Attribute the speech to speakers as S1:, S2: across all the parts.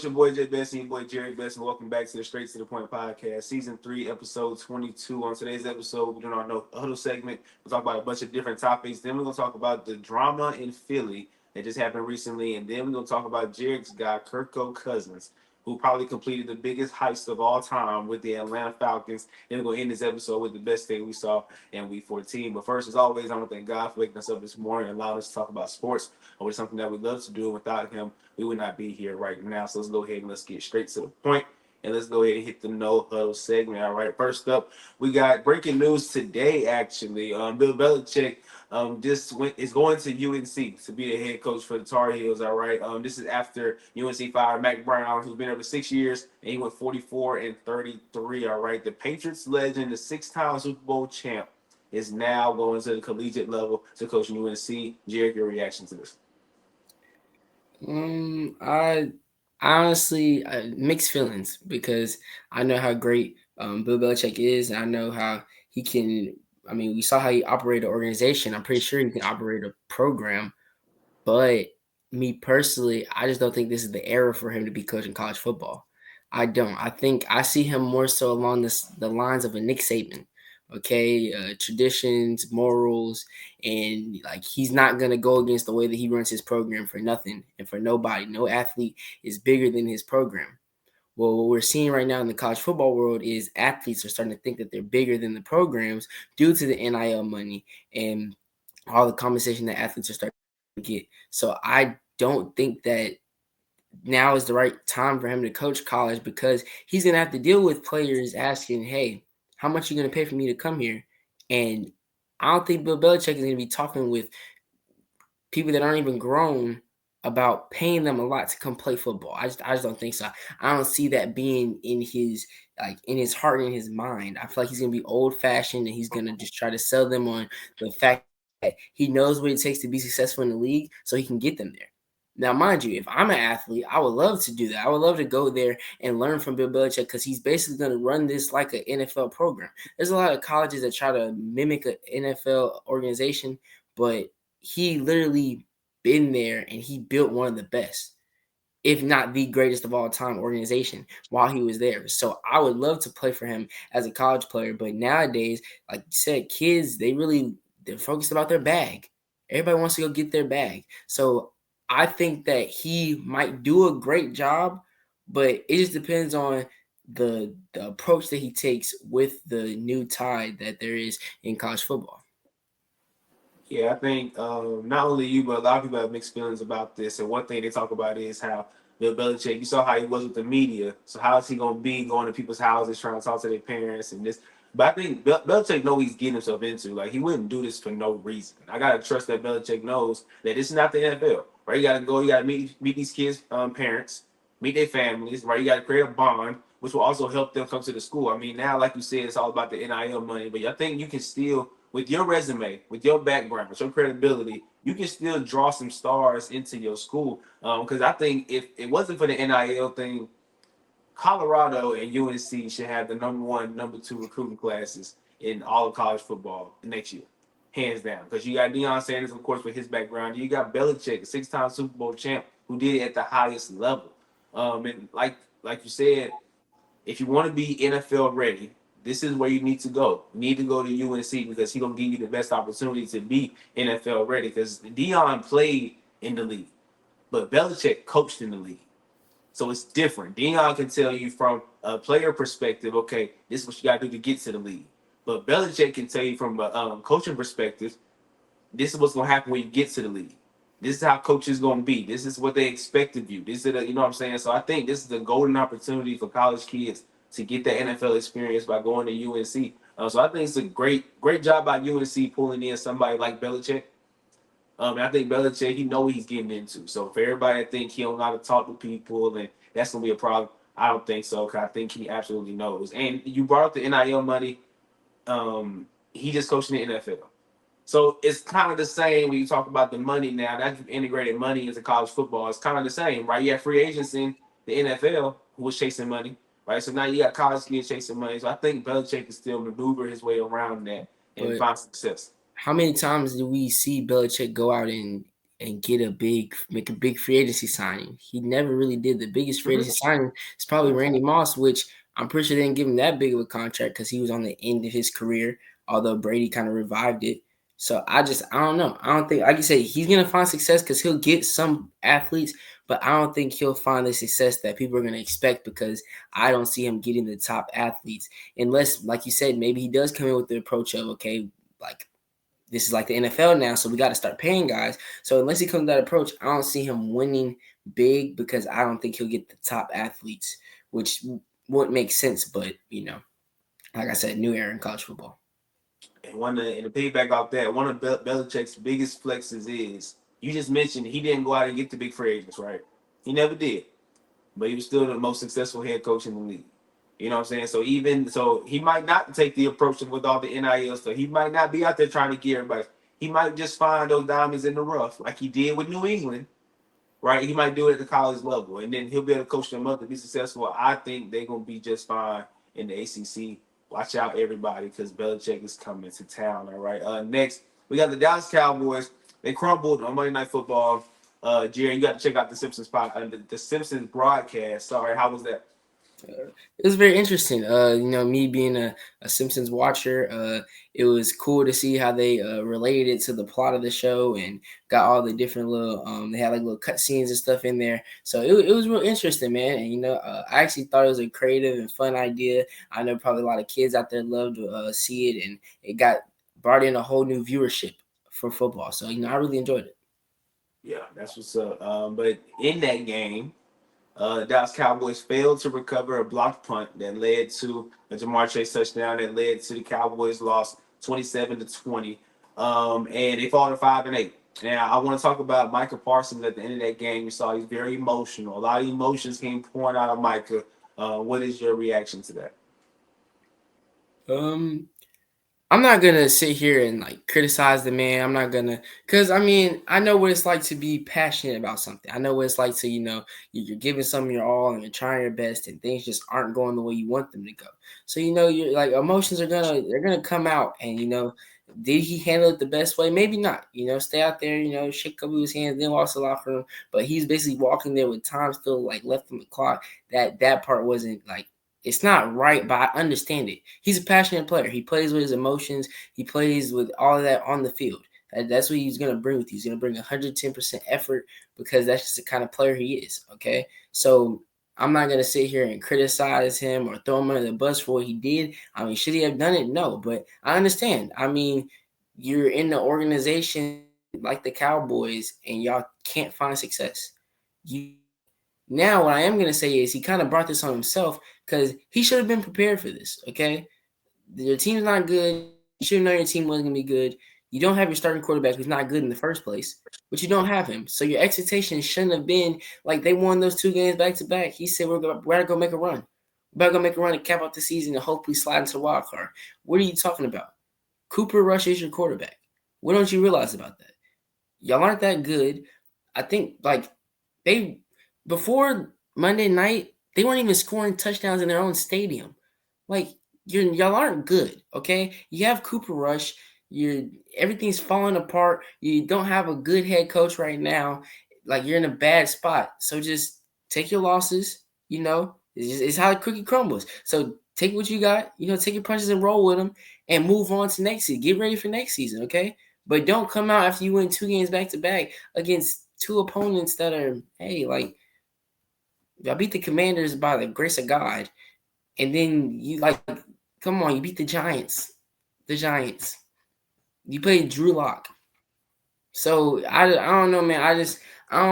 S1: It's your boy Jay Best and your boy Jerry Best, and welcome back to the Straight to the Point podcast, season 3, episode 22. On today's episode, we're doing our Huddle segment. We'll talk about a bunch of different topics. Then we're gonna talk about the drama in Philly that just happened recently, and then we're gonna talk about Jared's guy, Kirk Cousins, who probably completed the biggest heist of all time with the Atlanta Falcons. Then we're gonna end this episode with the best thing we saw in Week 14. But first, as always, I want to thank God for waking us up this morning and allowing us to talk about sports, which is something that we love to do. Without him, we would not be here right now. So let's go ahead and let's get straight to the point. And let's go ahead and hit the no huddle segment. All right. First up, we got breaking news today. Actually, Bill Belichick is going to UNC to be the head coach for the Tar Heels. All right. This is after UNC fired Mac Brown, who's been there for 6 years, and he went 44-33. All right. The Patriots legend, the 6-time Super Bowl champ, is now going to the collegiate level to coach UNC. Jared, your reaction to this?
S2: I honestly mixed feelings because I know how great Bill Belichick is, and I know how he can. I mean, we saw how he operated an organization. I'm pretty sure he can operate a program, but me personally, I just don't think this is the era for him to be coaching college football. I don't. I think I see him more so along the lines of a Nick Saban. Okay, traditions, morals, and like he's not gonna go against the way that he runs his program for nothing and for nobody. No athlete is bigger than his program. Well, what we're seeing right now in the college football world is athletes are starting to think that they're bigger than the programs due to the NIL money and all the compensation that athletes are starting to get. So I don't think that now is the right time for him to coach college because he's going to have to deal with players asking, hey, how much are you going to pay for me to come here? And I don't think Bill Belichick is going to be talking with people that aren't even grown about paying them a lot to come play football. I just don't think so. I don't see that being in his heart and in his mind. I feel like he's gonna be old fashioned and he's gonna just try to sell them on the fact that he knows what it takes to be successful in the league so he can get them there. Now, mind you, if I'm an athlete, I would love to do that. I would love to go there and learn from Bill Belichick because he's basically going to run this like an NFL program. There's a lot of colleges that try to mimic an NFL organization, but he literally been there and he built one of the best, if not the greatest of all time organization while he was there. So I would love to play for him as a college player. But nowadays, like you said, kids, they're focused about their bag. Everybody wants to go get their bag. So I think that he might do a great job, but it just depends on the approach that he takes with the new tide that there is in college football.
S1: Yeah, I think not only you, but a lot of people have mixed feelings about this. And one thing they talk about is how Bill Belichick, you saw how he was with the media. So how is he going to be going to people's houses trying to talk to their parents and this? But I think Belichick knows he's getting himself into. Like, he wouldn't do this for no reason. I got to trust that Belichick knows that this is not the NFL, right? You got to go, you got to meet these kids' parents, meet their families, right? You got to create a bond, which will also help them come to the school. I mean, now, like you said, it's all about the NIL money, but I think you can still, with your resume, with your background, with your credibility, you can still draw some stars into your school. Because I think if it wasn't for the NIL thing, Colorado and UNC should have the number 1, number 2 recruiting classes in all of college football next year, hands down. Because you got Deion Sanders, of course, with his background. You got Belichick, a 6-time Super Bowl champ, who did it at the highest level. And like you said, if you want to be NFL ready, this is where you need to go. You need to go to UNC because he's gonna give you the best opportunity to be NFL ready. Because Deion played in the league, but Belichick coached in the league. So it's different. Deion can tell you from a player perspective, okay, this is what you got to do to get to the league. But Belichick can tell you from a coaching perspective, this is what's going to happen when you get to the league. This is how coaches going to be. This is what they expect of you. This is, you know what I'm saying? So I think this is a golden opportunity for college kids to get the NFL experience by going to UNC. So I think it's a great job by UNC pulling in somebody like Belichick. And I think Belichick, he know what he's getting into. So for everybody that think he don't know how to talk to people and that's gonna be a problem, I don't think so. Cause I think he absolutely knows. And you brought up the NIL money. He just coached in the NFL. So it's kind of the same when you talk about the money now that you've integrated money into college football. It's kind of the same, right? You have free agents in the NFL who was chasing money, right? So now you got college kids chasing money. So I think Belichick can still maneuver his way around that and
S2: But
S1: find success.
S2: how many times do we see Belichick go out and make a big free agency signing. He never really did. The biggest free agency signing is probably Randy Moss, which I'm pretty sure they didn't give him that big of a contract because he was on the end of his career. Although Brady kind of revived it. So I don't know. I don't think, like you say, he's gonna find success because he'll get some athletes, but I don't think he'll find the success that people are gonna expect because I don't see him getting the top athletes unless, like you said, maybe he does come in with the approach of, okay, like this is like the NFL now, so we got to start paying guys. So unless he comes with that approach, I don't see him winning big because I don't think he'll get the top athletes, which wouldn't make sense. But like I said, new era in college football.
S1: And the payback off that, one of Belichick's biggest flexes is you just mentioned he didn't go out and get the big free agents, right? He never did, but he was still the most successful head coach in the league. You know what I'm saying? So even so, he might not take the approach with all the NIL stuff. He might not be out there trying to get everybody. He might just find those diamonds in the rough, like he did with New England, right? He might do it at the college level, and then he'll be able to coach them up to be successful. I think they're gonna be just fine in the ACC. Watch out, everybody, because Belichick is coming to town. All right. Next, we got the Dallas Cowboys. They crumbled on Monday Night Football. Jerry, you got to check out the Simpsons the Simpsons broadcast. Sorry, how was that?
S2: It was very interesting. Me being a Simpsons watcher, it was cool to see how they related it to the plot of the show and got all the different little. They had like little cut scenes and stuff in there, so it was real interesting, man. And I actually thought it was a creative and fun idea. I know probably a lot of kids out there love to see it, and it got brought in a whole new viewership for football. So I really enjoyed it.
S1: Yeah, that's what's up. But in that game, Dallas Cowboys failed to recover a blocked punt that led to a Jamar Chase touchdown that led to the Cowboys loss 27-20. And they fall to 5-8. Now I want to talk about Micah Parsons at the end of that game. You saw he's very emotional. A lot of emotions came pouring out of Micah. What is your reaction to that?
S2: Um, I'm not gonna sit here and like criticize the man. I'm not gonna, cause I mean, I know what it's like to be passionate about something. I know what it's like to, you're giving some of your all and you're trying your best, and things just aren't going the way you want them to go. So you're like emotions they're gonna come out, and did he handle it the best way? Maybe not. Stay out there, shake a couple of his hands, then walk to the locker room. But he's basically walking there with time still like left on the clock. That part wasn't like, it's not right, but I understand it. He's a passionate player. He plays with his emotions. He plays with all of that on the field. That's what he's going to bring with you. He's going to bring 110% effort because that's just the kind of player he is. Okay. So I'm not going to sit here and criticize him or throw him under the bus for what he did. I mean, should he have done it? No, but I understand. I mean, you're in the organization like the Cowboys and y'all can't find success. You Now, what I am going to say is he kind of brought this on himself because he should have been prepared for this. Okay, your team's not good. You should have known your team wasn't going to be good. You don't have your starting quarterback who's not good in the first place, but you don't have him. So your expectations shouldn't have been like they won those 2 games back to back. He said we're going to go make a run. We're going to make a run and cap out the season and hopefully slide into the wild card. What are you talking about? Cooper Rush is your quarterback. What don't you realize about that? Y'all aren't that good. I think like they before Monday night, they weren't even scoring touchdowns in their own stadium. Like y'all aren't good, okay? You have Cooper Rush. You're Everything's falling apart. You don't have a good head coach right now. Like you're in a bad spot. So just take your losses. It's how the cookie crumbles. So take what you got. Take your punches and roll with them, and move on to next season. Get ready for next season, okay? But don't come out after you win 2 games back to back against two opponents that are, hey, like y'all beat the Commanders by the grace of God, and then you like, come on, you beat the Giants. The Giants. You played Drew Lock. So I don't know, man. I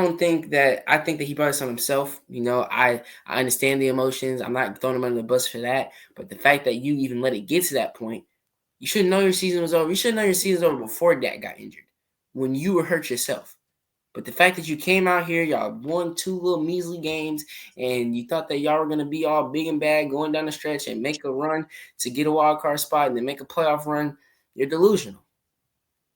S2: don't think that I think that he brought this on himself. I understand the emotions. I'm not throwing him under the bus for that. But the fact that you even let it get to that point, you should know your season was over. You should know your season was over before Dak got injured, when you were hurt yourself. But the fact that you came out here, y'all won 2 little measly games, and you thought that y'all were gonna be all big and bad going down the stretch and make a run to get a wild card spot and then make a playoff run, you're delusional.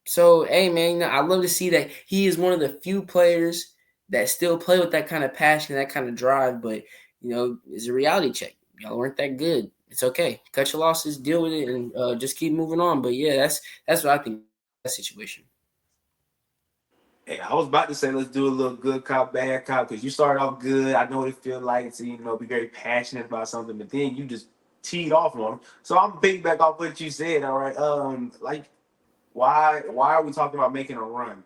S2: So, hey man, I love to see that he is one of the few players that still play with that kind of passion, that kind of drive. But it's a reality check. Y'all weren't that good. It's okay. Cut your losses, deal with it, and just keep moving on. But yeah, that's what I think of that situation.
S1: Hey, I was about to say let's do a little good cop, bad cop, because you started off good. I know what it feels like to, be very passionate about something, but then you just teed off on them. So I'm big back off what you said, all right. Like why are we talking about making a run?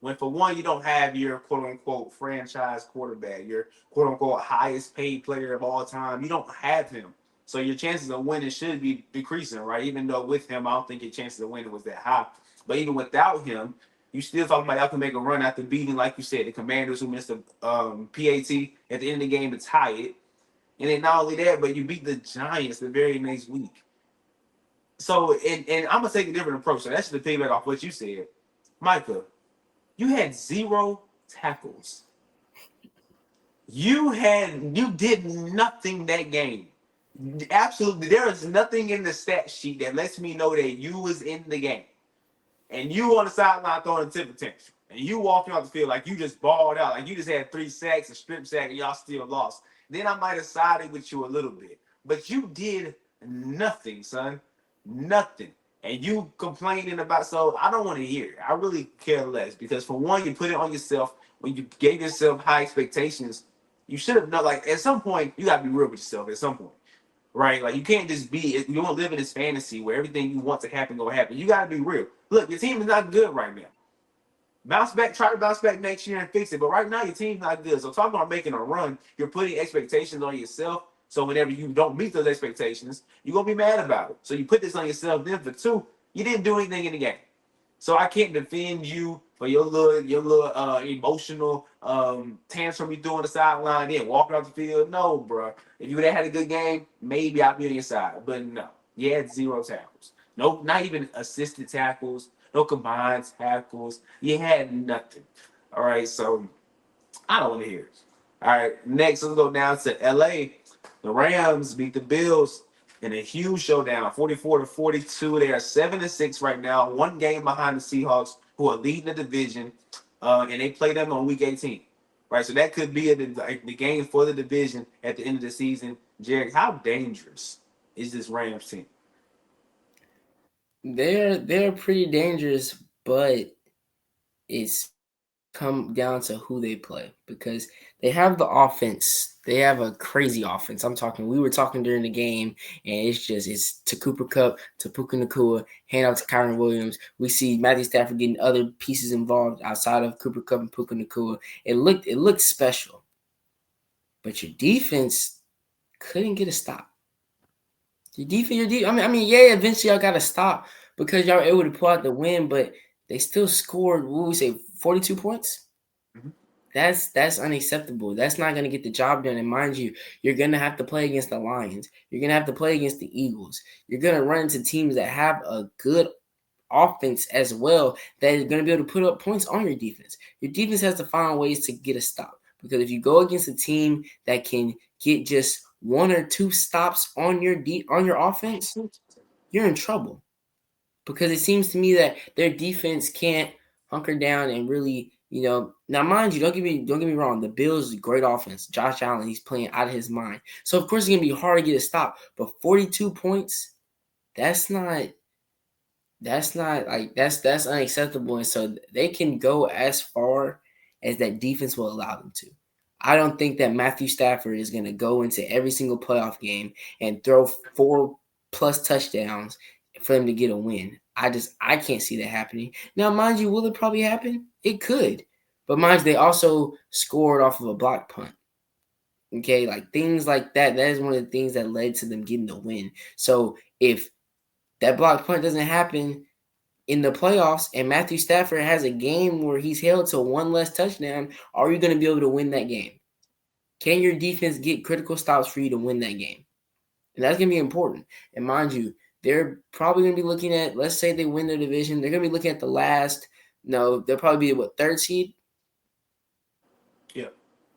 S1: When for one, you don't have your quote unquote franchise quarterback, your quote unquote highest paid player of all time. You don't have him. So your chances of winning should be decreasing, right? Even though with him, I don't think your chances of winning was that high. But even without him, you still talking about y'all can make a run after beating, like you said, the Commanders who missed the PAT at the end of the game to tie it. And then not only that, but you beat the Giants the very next week. So and I'm gonna take a different approach. So that's the payback off what you said. Micah, you had 0 tackles. You did nothing that game. Absolutely, there is nothing in the stat sheet that lets me know that you was in the game. And you on the sideline throwing a temper tantrum. And you walking off the field like you just balled out, like you just had 3 sacks, a strip sack, and y'all still lost. Then I might have sided with you a little bit. But you did nothing, son. Nothing. And you complaining about, so I don't want to hear it. I really care less because for one, you put it on yourself when you gave yourself high expectations. You should have known, like at some point, you gotta be real with yourself at some point, right? Like you can't just be, you don't live in this fantasy where everything you want to happen gonna happen. You gotta be real. Look, your team is not good right now. Bounce back, try to bounce back next year and fix it. But right now, your team's not good. So talking about making a run, you're putting expectations on yourself. So whenever you don't meet those expectations, you're gonna be mad about it. So you put this on yourself. Then for two, you didn't do anything in the game. So I can't defend you for your little emotional tantrum you do on the sideline, then walking off the field. No, bro. If you would have had a good game, maybe I'd be on your side. But no, you had 0 tackles. No, not even assisted tackles. No combined tackles. You had nothing. All right, so I don't want to hear it. All right, next let's go down to LA. The Rams beat the Bills in a huge showdown, 44-42. They are 7-6 right now, one game behind the Seahawks, who are leading the division, and they play them on week 18. Right, so that could be the game for the division at the end of the season. Jared, how dangerous is this Rams team?
S2: They're pretty dangerous, but it's come down to who they play because they have the offense. They have a crazy offense. We were talking during the game, and it's to Cooper Cup, to Puka Nakua, hand out to Kyron Williams. We see Matthew Stafford getting other pieces involved outside of Cooper Cup and Puka Nakua. It looked special, but your defense couldn't get a stop. Yeah, eventually y'all got to stop because y'all were able to pull out the win, but they still scored. What would we say, 42 points?
S1: Mhm.
S2: That's unacceptable. That's not going to get the job done. And mind you, you're going to have to play against the Lions. You're going to have to play against the Eagles. You're going to run into teams that have a good offense as well that is going to be able to put up points on your defense. Your defense has to find ways to get a stop because if you go against a team that can get just one or two stops on your offense, you're in trouble because it seems to me that their defense can't hunker down and really, now mind you, don't get me wrong, the Bills great offense. Josh Allen, he's playing out of his mind. So of course it's gonna be hard to get a stop, but 42 points, that's not that's unacceptable. And so they can go as far as that defense will allow them to. I don't think that Matthew Stafford is going to go into every single playoff game and throw 4+ touchdowns for them to get a win. I can't see that happening. Now, mind you, will it probably happen? It could. But mind you, they also scored off of a block punt. Okay, like things like that. That is one of the things that led to them getting the win. So if that block punt doesn't happen in the playoffs and Matthew Stafford has a game where he's held to one less touchdown, are you going to be able to win that game? Can your defense get critical stops for you to win that game? And that's going to be important. And mind you, they're probably going to be looking at, let's say they win their division, they're going to be looking at they'll probably be third seed?
S1: Yeah.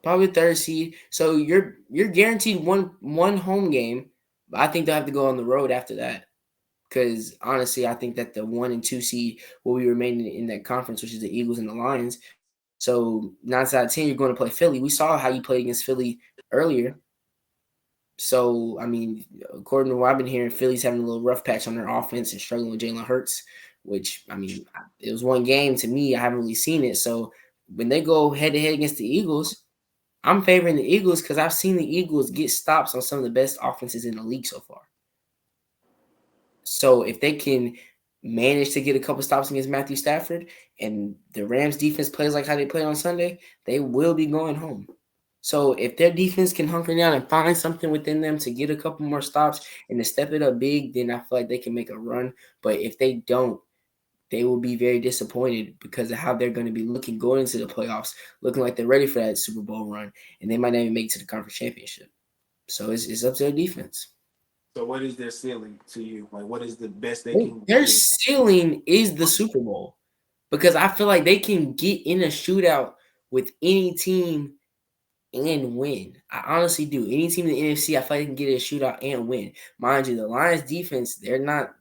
S2: Probably third seed. So you're guaranteed one home game. But I think they'll have to go on the road after that. Because honestly, I think that the 1 and 2 seed will be remaining in that conference, which is the Eagles and the Lions. So 9 out of 10, you're going to play Philly. We saw how you played against Philly earlier. So, I mean, according to what I've been hearing, Philly's having a little rough patch on their offense and struggling with Jalen Hurts. which I mean, it was one game to me. I haven't really seen it. So when they go head to head against the Eagles, I'm favoring the Eagles because I've seen the Eagles get stops on some of the best offenses in the league so far. So if they can manage to get a couple stops against Matthew Stafford and the Rams defense plays like how they played on Sunday, they will be going home. So if their defense can hunker down and find something within them to get a couple more stops and to step it up big, then I feel like they can make a run. But if they don't, they will be very disappointed because of how they're going to be looking going into the playoffs, looking like they're ready for that Super Bowl run, and they might not even make it to the conference championship. So it's up to their defense.
S1: So what is their ceiling to you? Like, what is the best they can
S2: Their
S1: get?
S2: ceiling is the Super Bowl because I feel like they can get in a shootout with any team and win. I honestly do. Any team in the NFC, I feel like they can get in a shootout and win. Mind you, the Lions defense, they're not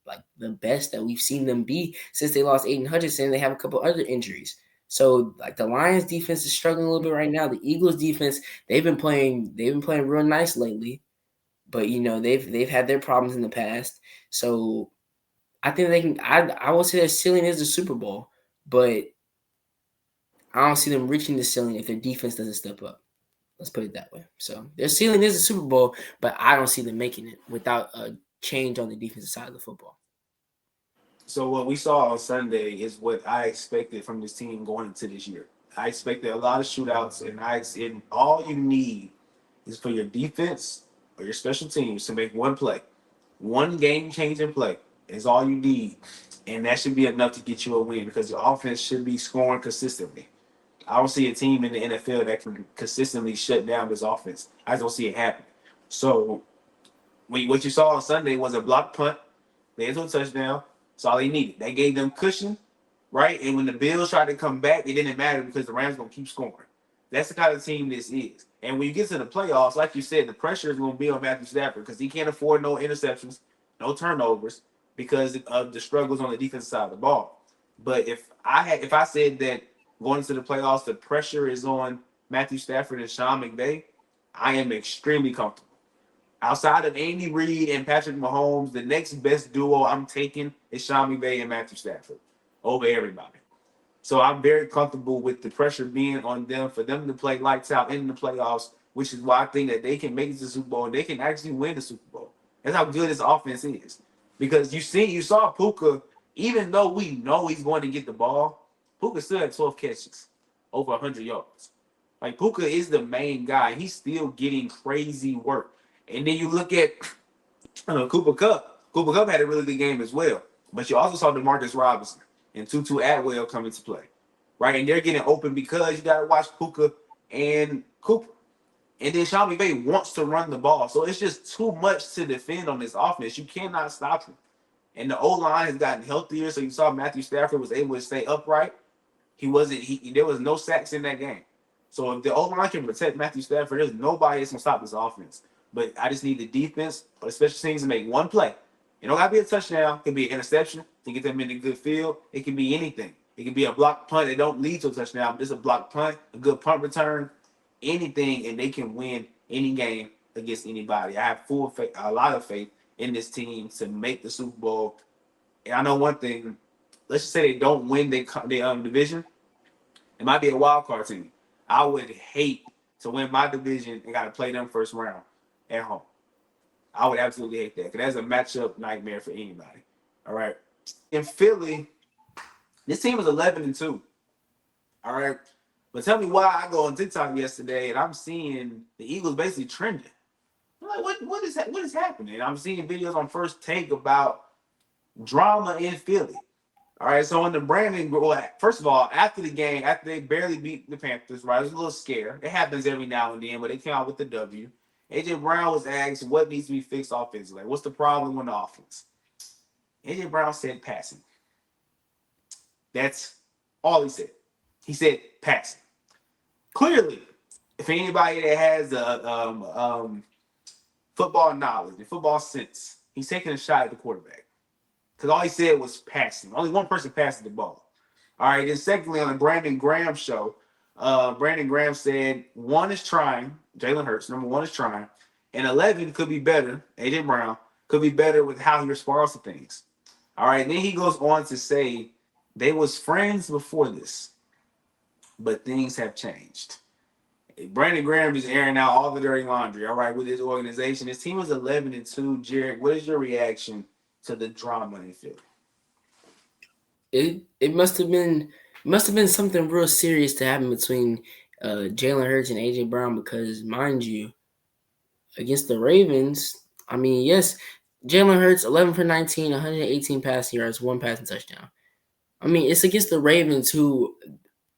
S2: like the best that we've seen them be since they lost Aiden Hutchinson. They have a couple other injuries. So like the Lions defense is struggling a little bit right now. The Eagles defense, they've been playing real nice lately. But they've had their problems in the past. So I think they can. I would say their ceiling is the Super Bowl, but I don't see them reaching the ceiling if their defense doesn't step up. Let's put it that way. So their ceiling is the Super Bowl, but I don't see them making it without a change on the defensive side of the football.
S1: So what we saw on Sunday is what I expected from this team going into this year. I expected a lot of shootouts, and all you need is for your defense or your special teams to make one play, one game-changing play is all you need, and that should be enough to get you a win because your offense should be scoring consistently. I don't see a team in the NFL that can consistently shut down this offense. I just don't see it happen. So what you saw on Sunday was a block punt, led to a touchdown. That's all they needed. They gave them cushion, right? And when the Bills tried to come back, it didn't matter because the Rams gonna keep scoring. That's the kind of team this is. And when you get to the playoffs, like you said, the pressure is gonna be on Matthew Stafford because he can't afford no interceptions, no turnovers because of the struggles on the defensive side of the ball. But if I said that going into the playoffs, the pressure is on Matthew Stafford and Sean McVay, I am extremely comfortable. Outside of Andy Reid and Patrick Mahomes, the next best duo I'm taking is Sean McVay and Matthew Stafford over everybody. So I'm very comfortable with the pressure being on them for them to play lights out in the playoffs, which is why I think that they can make it to the Super Bowl and they can actually win the Super Bowl. That's how good this offense is. Because you saw Puka, even though we know he's going to get the ball, Puka still had 12 catches, over 100 yards. Like Puka is the main guy. He's still getting crazy work. And then you look at Cooper Cup. Cooper Cup had a really good game as well. But you also saw DeMarcus Robinson and Tutu Atwell come into play, right? And they're getting open because you got to watch Puka and Cooper. And then Sean McVay wants to run the ball. So it's just too much to defend on this offense. You cannot stop him. And the O-line has gotten healthier. So you saw Matthew Stafford was able to stay upright. There was no sacks in that game. So if the O-line can protect Matthew Stafford, there's nobody that's going to stop this offense. But I just need the defense or the special teams to make one play. It don't got to be a touchdown. It can be an interception to get them in a good field. It can be anything. It can be a block punt that don't lead to a touchdown, but it's a block punt, a good punt return, anything, and they can win any game against anybody. I have full faith, a lot of faith in this team to make the Super Bowl. And I know one thing. Let's just say they don't win their division. It might be a wild card team. I would hate to win my division and got to play them first round at home. I would absolutely hate that because that's a matchup nightmare for anybody. All right. In Philly, this team is 11-2. All right. But tell me why I go on TikTok yesterday and I'm seeing the Eagles basically trending. I'm like, what is happening? I'm seeing videos on First Take about drama in Philly. All right, so in the Brandon, first of all, after the game, after they barely beat the Panthers, right, it was a little scare. It happens every now and then, but they came out with the W. AJ Brown was asked what needs to be fixed offensively. Like, what's the problem on the offense? AJ Brown said passing. That's all he said. He said passing. Clearly, if anybody that has football knowledge and football sense, he's taking a shot at the quarterback. Because all he said was passing. Only one person passed the ball. All right. Then secondly, on the Brandon Graham show, Brandon Graham said one is trying. Jalen Hurts, number one, is trying. And 11 could be better. AJ Brown could be better with how he responds to things. All right, then he goes on to say they was friends before this, but things have changed. Brandon Graham is airing out all the dirty laundry. All right, with his organization, his team was 11-2. Jared, what is your reaction to the drama in Philly?
S2: It must have been something real serious to happen between Jalen Hurts and AJ Brown because, mind you, against the Ravens, I mean, yes, Jalen Hurts 11 for 19, 118 passing yards, one passing touchdown. I mean, it's against the Ravens, who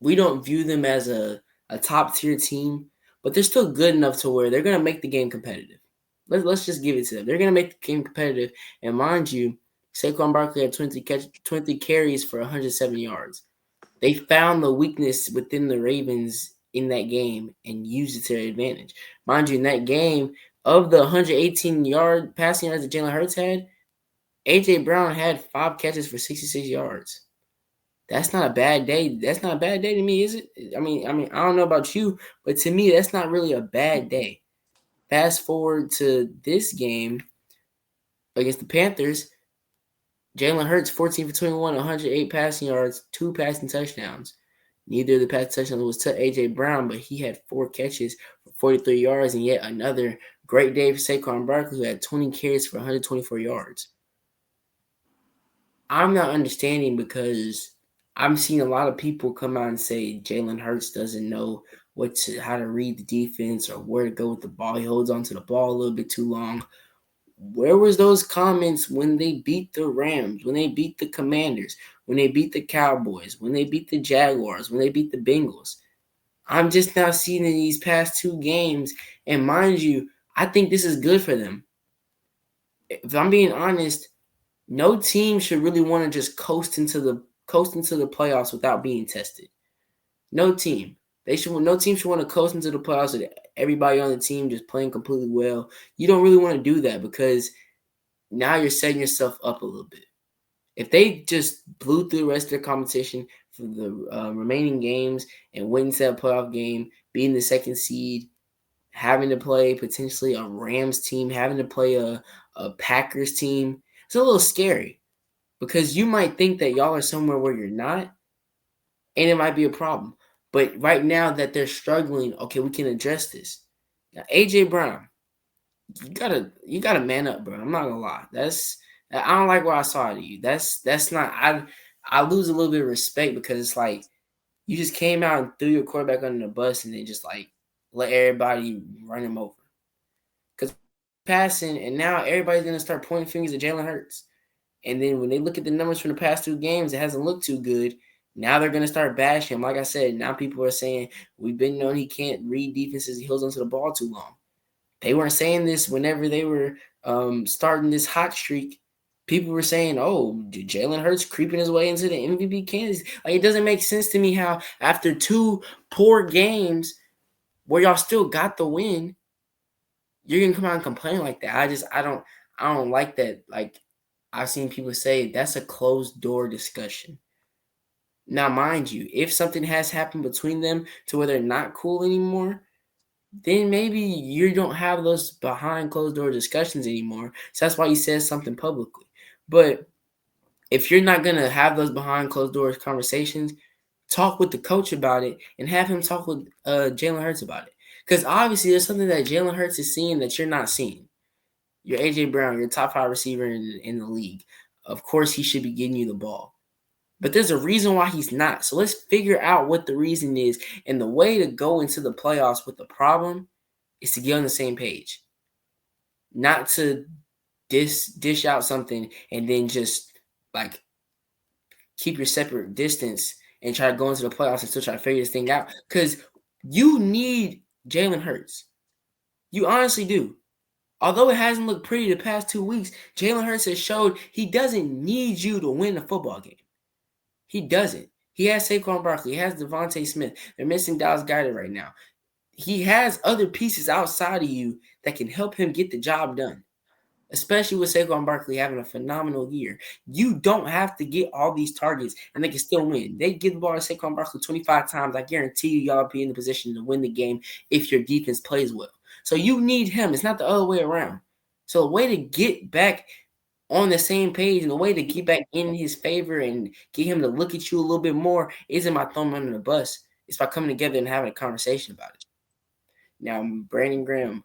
S2: we don't view them as a top tier team, but they're still good enough to where they're gonna make the game competitive. Let's just give it to them. They're gonna make the game competitive. And mind you, Saquon Barkley had 20 carries for 107 yards. They found the weakness within the Ravens in that game and used it to their advantage. Mind you, in that game, of the 118 passing yards that Jalen Hurts had, AJ Brown had 5 catches for 66 yards. That's not a bad day. That's not a bad day to me, is it? I mean, I don't know about you, but to me, that's not really a bad day. Fast forward to this game against the Panthers, Jalen Hurts 14 for 21, 108 passing yards, 2 passing touchdowns. Neither of the passing touchdowns was to AJ Brown, but he had 4 catches for 43 yards, and yet another great day for Saquon Barkley, who had 20 carries for 124 yards. I'm not understanding because I'm seeing a lot of people come out and say Jalen Hurts doesn't know how to read the defense or where to go with the ball. He holds onto the ball a little bit too long. Where was those comments when they beat the Rams, when they beat the Commanders, when they beat the Cowboys, when they beat the Jaguars, when they beat the Bengals? I'm just now seeing in these past 2 games, and mind you, I think this is good for them. If I'm being honest, no team should really want to just coast into the playoffs without being tested. No team. No team should want to coast into the playoffs with everybody on the team just playing completely well. You don't really want to do that because now you're setting yourself up a little bit. If they just blew through the rest of their competition for the remaining games and went into that playoff game, being the second seed, having to play potentially a Rams team, having to play a Packers team, it's a little scary because you might think that y'all are somewhere where you're not, and it might be a problem. But right now that they're struggling, okay, we can address this. Now, AJ Brown, you gotta man up, bro. I'm not gonna lie. I don't like what I saw to you. That's not I lose a little bit of respect because it's like you just came out and threw your quarterback under the bus and then just like let everybody run him over. Because passing and now everybody's gonna start pointing fingers at Jalen Hurts. And then when they look at the numbers from the past 2 games, it hasn't looked too good. Now they're gonna start bashing him. Like I said, now people are saying we've been known he can't read defenses. He holds onto the ball too long. They weren't saying this whenever they were starting this hot streak. People were saying, "Oh, Jalen Hurts creeping his way into the MVP candidacy." Like it doesn't make sense to me how after 2 poor games where y'all still got the win, you're gonna come out and complain like that. I don't like that. Like I've seen people say that's a closed door discussion. Now, mind you, if something has happened between them to where they're not cool anymore, then maybe you don't have those behind closed door discussions anymore. So that's why he says something publicly. But if you're not gonna have those behind closed doors conversations, talk with the coach about it and have him talk with Jalen Hurts about it. Because obviously there's something that Jalen Hurts is seeing that you're not seeing. You're AJ Brown, you're a top 5 receiver in the league. Of course, he should be getting you the ball. But there's a reason why he's not. So let's figure out what the reason is. And the way to go into the playoffs with the problem is to get on the same page. Not to dish out something and then just like keep your separate distance and try to go into the playoffs and still try to figure this thing out. Because you need Jalen Hurts. You honestly do. Although it hasn't looked pretty the past 2 weeks, Jalen Hurts has showed he doesn't need you to win a football game. He doesn't. He has Saquon Barkley. He has Devontae Smith. They're missing Dallas Goedert right now. He has other pieces outside of you that can help him get the job done, especially with Saquon Barkley having a phenomenal year. You don't have to get all these targets, and they can still win. They give the ball to Saquon Barkley 25 times. I guarantee you, y'all be in the position to win the game if your defense plays well. So you need him. It's not the other way around. So a way to get back on the same page, and the way to get back in his favor and get him to look at you a little bit more isn't by throwing him under the bus. It's by coming together and having a conversation about it. Now, Brandon Graham,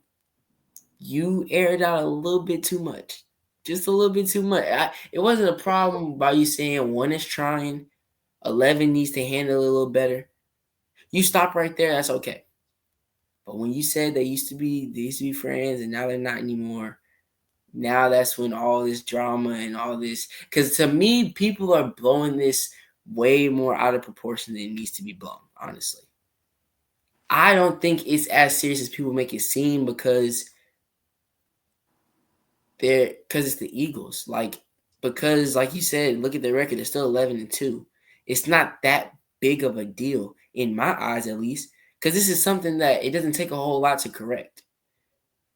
S2: you aired out a little bit too much. Just a little bit too much. It wasn't a problem by you saying one is trying, 11 needs to handle it a little better. You stop right there, that's okay. But when you said they used to be friends and now they're not anymore, now that's when all this drama and all this, because to me, people are blowing this way more out of proportion than it needs to be blown, honestly. I don't think it's as serious as people make it seem because it's the Eagles. Because like you said, look at their record, they're still 11-2. It's not that big of a deal in my eyes, at least, because this is something that it doesn't take a whole lot to correct.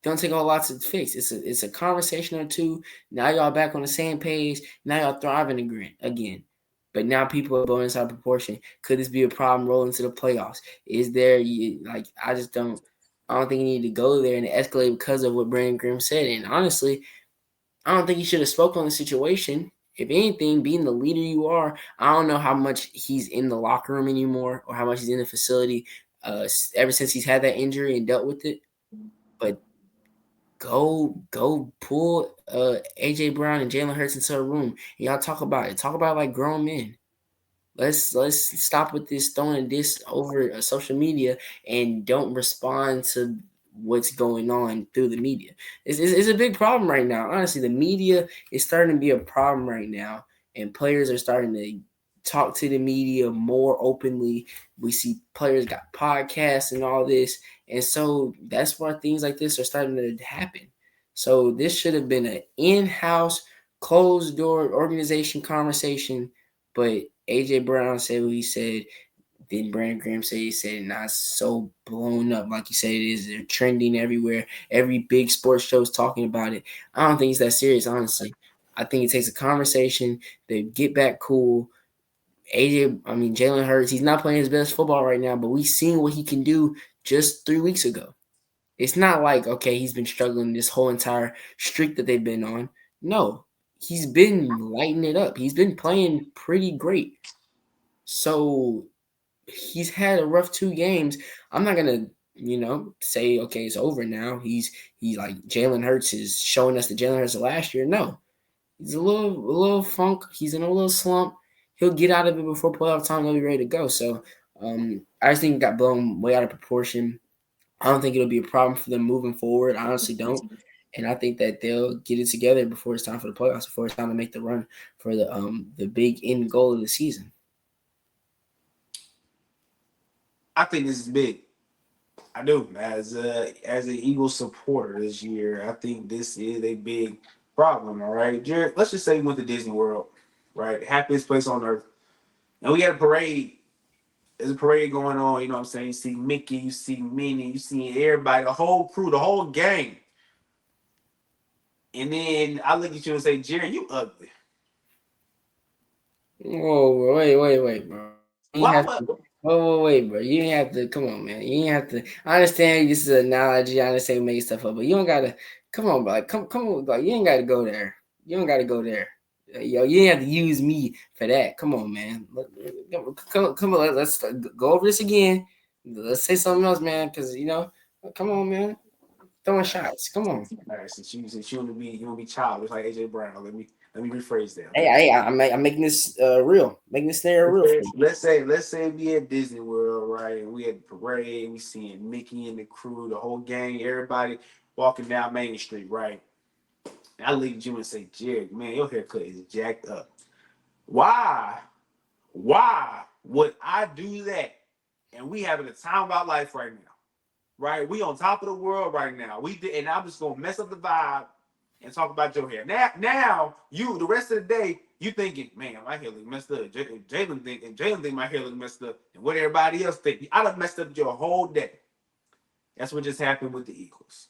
S2: Don't take a whole lot to fix. It's a conversation or two. Now y'all back on the same page. Now y'all thriving again. But now people are blowing this out of proportion. Could this be a problem rolling into the playoffs? Is there like I just don't. I don't think you need to go there and escalate because of what Brandon Graham said. And honestly, I don't think you should have spoke on the situation. If anything, being the leader you are, I don't know how much he's in the locker room anymore or how much he's in the facility. Ever since he's had that injury and dealt with it, but go pull AJ Brown and Jalen Hurts into a room and y'all talk about it. Talk about it like grown men. Let's stop with this throwing this over social media and don't respond to what's going on through the media. It's a big problem right now. Honestly, the media is starting to be a problem right now, and players are starting to talk to the media more openly. We see players got podcasts and all this, and so that's why things like this are starting to happen. So this should have been an in-house, closed-door organization conversation, but AJ Brown said what he said. Then Brandon Graham said he said not so blown up like you said it is. They're trending everywhere. Every big sports show is talking about it. I don't think it's that serious, honestly. I think it takes a conversation. They get back cool. Jalen Hurts, he's not playing his best football right now, but we seen what he can do just 3 weeks ago. It's not like, okay, he's been struggling this whole entire streak that they've been on. No, he's been lighting it up. He's been playing pretty great. So he's had a rough 2 games. I'm not gonna, say okay, it's over now. He's like Jalen Hurts is showing us the Jalen Hurts of last year. No, he's a little funk. He's in a little slump. He'll get out of it before playoff time. He'll be ready to go. So I just think it got blown way out of proportion. I don't think it'll be a problem for them moving forward. I honestly don't. And I think that they'll get it together before it's time for the playoffs, before it's time to make the run for the big end goal of the season.
S1: I think this is big. I do. As an Eagles supporter this year, I think this is a big problem. All right, Jared. Let's just say we went to Disney World, right? Happiest place on earth, and we had a parade. There's a parade going on. You know what I'm saying? You see Mickey, you see Minnie, you see everybody, the whole crew, the whole gang. And then I look at you and say, Jared, you ugly.
S2: Whoa, wait, bro. You
S1: Why?
S2: have to. Whoa, wait, bro. You ain't have to. Come on, man. You ain't have to. I understand this is an analogy. I understand make stuff up, but you don't gotta. Come on, bro. Come on, bro. You ain't gotta go there. You don't gotta go there. Yo, you ain't have to use me for that. Come on, man. Come on. Let's go over this again. Let's say something else, man. Because come on, man. Throwing shots. Come on.
S1: All right, since you want to be childish like AJ Brown, let me rephrase that.
S2: Hey,
S1: Okay.
S2: I'm making this real. Making this scenario real for you.
S1: Let's say we at Disney World, right? We at the parade, we seeing Mickey and the crew, the whole gang, everybody walking down Main Street, right? And I look at you and say, Jared, man, your haircut is jacked up. Why? Why would I do that? And we having the time of our life right now, right? We on top of the world right now. We did, and I'm just gonna mess up the vibe and talk about your hair. Now you the rest of the day you thinking, man, my hair look messed up. Jalen think my hair look messed up, and what everybody else think. I done messed up your whole day. That's what just happened with the Eagles.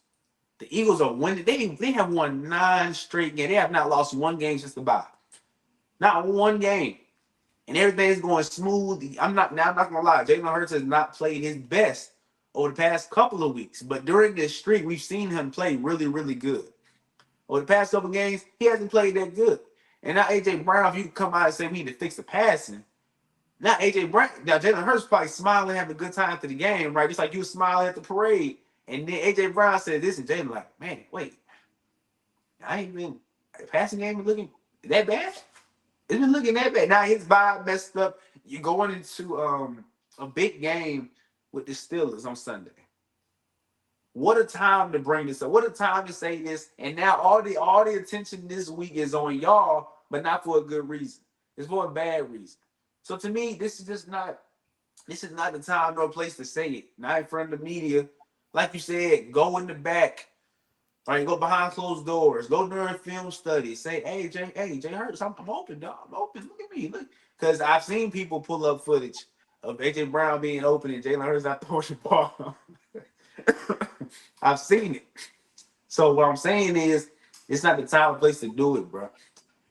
S1: The Eagles are winning. They have won 9 straight games. They have not lost one game since the bye. Not one game. And everything's going smooth. I'm not gonna lie. Jalen Hurts has not played his best over the past couple of weeks, but during this streak, we've seen him play really, really good. over the past couple games, he hasn't played that good. And now AJ Brown, if you come out and say we need to fix the passing, now AJ Brown, now Jalen Hurts probably smiling, having a good time after the game, right? Just like you were smiling at the parade. And then AJ Brown said this, and Jalen like, man, wait, I ain't been passing game been looking that bad. It's been looking that bad. Now his vibe messed up. You going into a big game with the Steelers on Sunday. What a time to bring this up. What a time to say this. And now all the attention this week is on y'all, but not for a good reason. It's for a bad reason. So to me, this is not the time nor place to say it. Not in front of the media. Like you said, go in the back. Right, go behind closed doors. Go during film studies. Say, hey, Jay Hurts, I'm open, dog. I'm open. Look at me. Look. Because I've seen people pull up footage of AJ Brown being open and Jalen Hurts not throwing the ball. I've seen it. So what I'm saying is, it's not the time or place to do it, bro.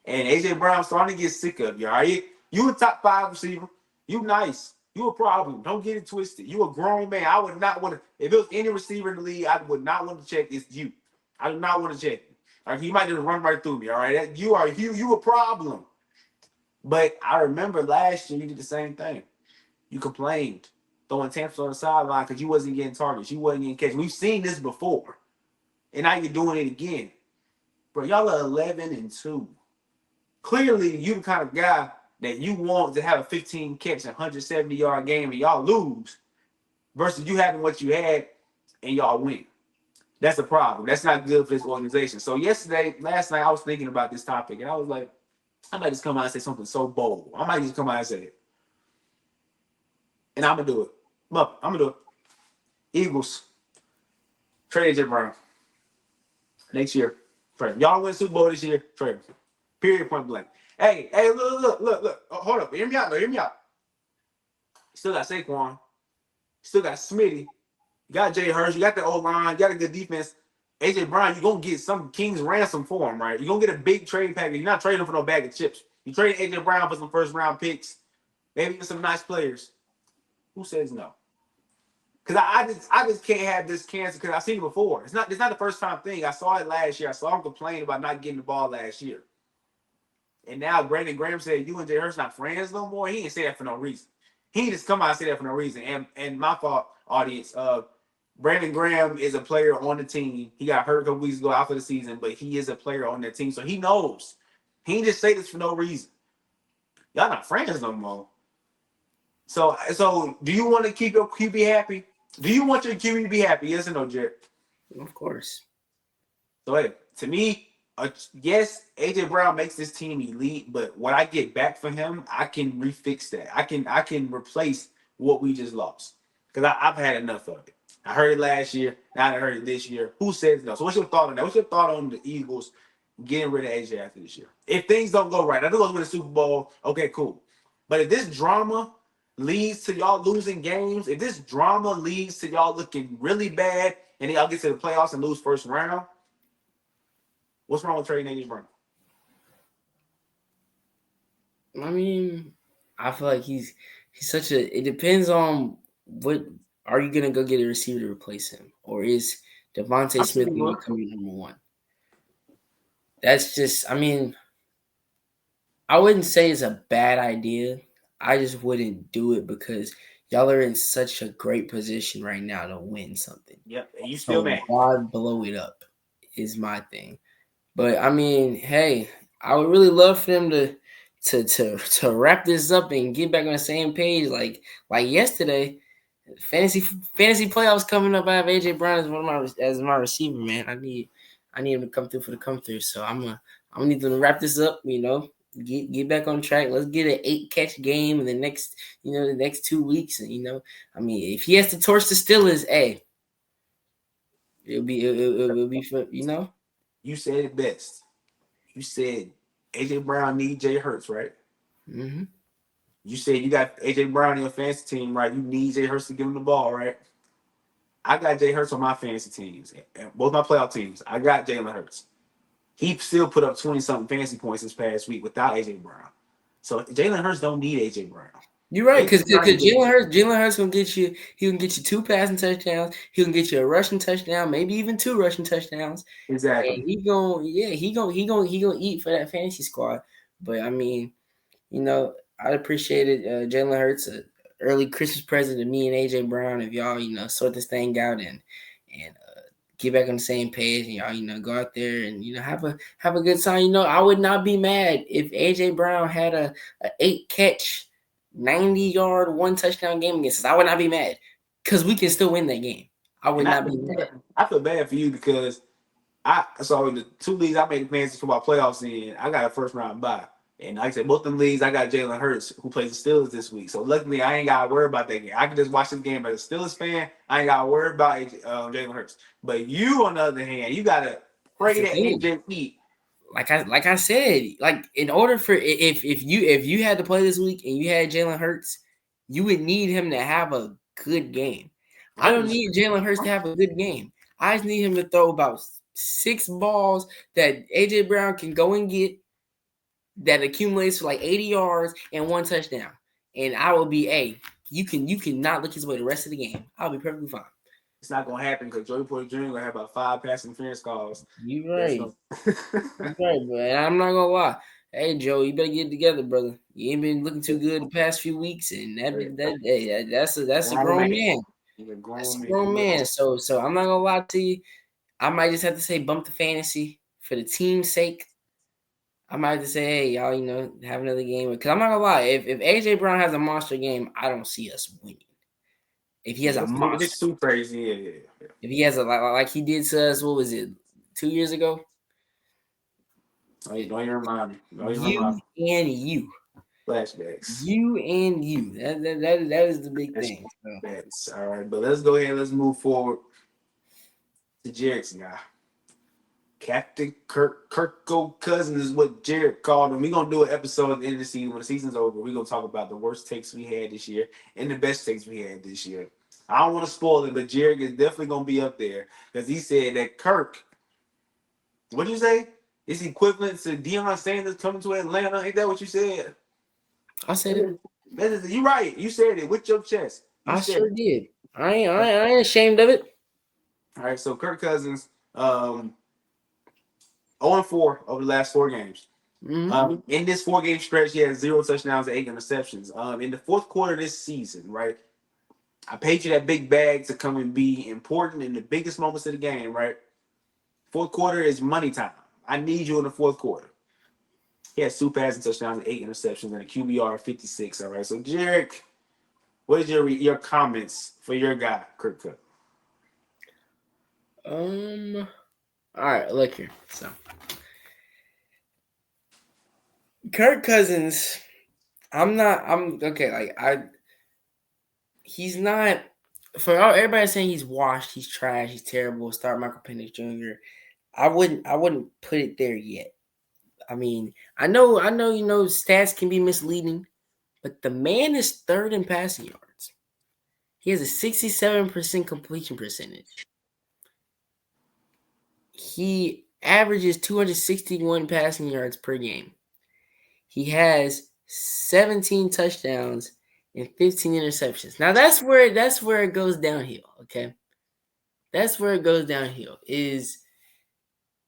S1: And AJ Brown starting to get sick of you. All right, you a top 5 receiver. You nice. You a problem. Don't get it twisted. You a grown man. I would not want to. If it was any receiver in the league, I would not want to check. It's you. I do not want to check you. Like, you might just run right through me. All right, you a problem. But I remember last year you did the same thing. You complained, throwing tantrums on the sideline because you wasn't getting targets. You wasn't getting catches. We've seen this before, and now you're doing it again, bro. Y'all are 11-2. Clearly, you the kind of guy that you want to have a 15 catch, 170-yard game, and y'all lose, versus you having what you had and y'all win. That's a problem. That's not good for this organization. So last night, I was thinking about this topic, and I was like, I might just come out and say something so bold. I might just come out and say it. And I'm going to do it. Look, I'm going to do it. Eagles. Trade AJ Brown. Next year. Trade. Y'all win Super Bowl this year. Trade. Period, point blank. Hey, look. Oh, hold up. Hear me out. Still got Saquon. Still got Smitty. You got Jay Hurts. You got the O-line. You got a good defense. AJ Brown, you're going to get some king's ransom for him, right? You're going to get a big trade package. You're not trading for no bag of chips. You trade AJ Brown for some first-round picks. Maybe some nice players. Who says no? Because I just can't have this cancer because I've seen it before. It's not the first time thing. I saw it last year. I saw him complain about not getting the ball last year. And now Brandon Graham said you and Jay Hurts not friends no more. He didn't say that for no reason. He just come out and say that for no reason. And my fault, audience. Brandon Graham is a player on the team. He got hurt a couple weeks ago out for the season, but he is a player on that team, so he knows. He didn't just say this for no reason. Y'all not friends no more. So do you want to keep your QB happy? Do you want your QB to be happy? Yes or no, Jared?
S2: Of course.
S1: So hey, to me, yes, AJ Brown makes this team elite, but what I get back for him, I can refix that. I can replace what we just lost because I've had enough of it. I heard it last year. Now I heard it this year. Who says no? So what's your thought on that? What's your thought on the Eagles getting rid of AJ after this year? If things don't go right, I know they'll win the Super Bowl. Okay, cool. But if this drama leads to y'all losing games, if this drama leads to y'all looking really bad and then y'all get to the playoffs and lose first round, what's wrong with trading AJ Brown?
S2: I mean, I feel like he's such a. It depends on what are you gonna go get a receiver to replace him, or is Devontae Smith going to become your number one? That's just. I mean, I wouldn't say it's a bad idea. I just wouldn't do it because y'all are in such a great position right now to win something.
S1: Yep, and you still mad.
S2: Why blow it up is my thing. But I mean, hey, I would really love for them to wrap this up and get back on the same page like yesterday. Fantasy playoffs coming up. I have AJ Brown as my receiver, man. I need him to come through for the come through. So I'm gonna need them to wrap this up. Get back on track. Let's get an 8-catch game in the next 2 weeks. And I mean, if he has to torch the Steelers, hey, it'll be fun.
S1: You said it best. You said AJ Brown need Jay Hurts, right?
S2: Mm-hmm.
S1: You said you got AJ Brown in your fantasy team, right? You need Jay Hurts to give him the ball, right? I got Jay Hurts on my fantasy teams, both my playoff teams. I got Jalen Hurts. He still put up 20-something fantasy points this past week without AJ Brown. So Jalen Hurts don't need AJ Brown.
S2: You're right, because
S1: AJ Brown can get
S2: Jalen Hurts gonna get you. He can get you 2 passing touchdowns. He can get you a rushing touchdown, maybe even 2 rushing touchdowns. And
S1: exactly.
S2: he gonna eat for that fantasy squad. But I mean, I appreciated Jalen Hurts, early Christmas present to me and AJ Brown. If y'all, sort this thing out and get back on the same page, and y'all, go out there and have a good time. I would not be mad if AJ Brown had a 8 catch, 90-yard, 1 touchdown game against us. I would not be mad because we can still win that game. I would
S1: And
S2: not be mad.
S1: I feel bad for you because I so in the 2 leagues I made the fantasy football playoffs in, I got a first round bye. And like I said, both them leagues I got Jalen Hurts who plays the Steelers this week. So luckily I ain't gotta worry about that game. I can just watch this game as a Steelers fan. I ain't gotta worry about Jalen Hurts. But you on the other hand, you gotta
S2: That's
S1: pray
S2: the
S1: that
S2: thing.
S1: AJ eat.
S2: Like I said, like in order for if you had to play this week and you had Jalen Hurts, you would need him to have a good game. I don't need Jalen Hurts to have a good game. I just need him to throw about 6 balls that AJ Brown can go and get that accumulates for like 80 yards and 1 touchdown. And I will be you cannot look his way the rest of the game. I'll be perfectly fine.
S1: It's not gonna happen because Joey Porter Jr. gonna have about 5 pass interference calls.
S2: You
S1: That's
S2: right.
S1: no.
S2: You right, but I'm not gonna lie. Hey Joe, you better get it together, brother. You ain't been looking too good the past few weeks, and that's a
S1: Grown
S2: grown
S1: man.
S2: man.
S1: He's a
S2: That's
S1: grown
S2: a
S1: man.
S2: grown man. So I'm not gonna lie to you. I might just have to say bump the fantasy for the team's sake. I might have to say, hey, y'all, have another game. Because I'm not gonna lie, if AJ Brown has a monster game, I don't see us winning. If he has a
S1: If
S2: monster,
S1: it's too crazy, yeah.
S2: if he has a like he did to us, what was it, 2 years ago?
S1: Don't even remind me. Don't even remind
S2: You
S1: me.
S2: and you.
S1: Flashbacks.
S2: You and you. That is the big thing. So.
S1: That's all right. But let's go ahead. Let's move forward to Jared's guy. Captain Kirk Cousins is what Jared called him. We're gonna do an episode at the end of the season. When the season's over, we're gonna talk about the worst takes we had this year and the best takes we had this year. I don't want to spoil it, but Jared is definitely gonna be up there because he said that Kirk, what did you say? Is equivalent to Deion Sanders coming to Atlanta. Ain't that what you said?
S2: I said it.
S1: You right. You said it with your chest. You
S2: I
S1: said
S2: sure
S1: it.
S2: did. I ain't ashamed of it.
S1: All right. So Kirk Cousins, 0-4 over the last 4 games.
S2: Mm-hmm.
S1: In this 4 game stretch, he has 0 touchdowns and 8 interceptions. In the fourth quarter of this season, right? I paid you that big bag to come and be important in the biggest moments of the game, right? Fourth quarter is money time. I need you in the fourth quarter. He has 2 passing touchdowns and 8 interceptions and a QBR of 56. All right. So, Jarek, what is your comments for your guy, Kirk Cousins?
S2: All right, look here. So, Kirk Cousins, I'm not. I'm okay. He's not. For everybody saying he's washed, he's trash, he's terrible. Start Michael Penix Jr. I wouldn't put it there yet. I mean, I know. Stats can be misleading, but the man is third in passing yards. He has a 67% completion percentage. He averages 261 passing yards per game. He has 17 touchdowns and 15 interceptions. Now that's where it goes downhill, okay? That's where it goes downhill is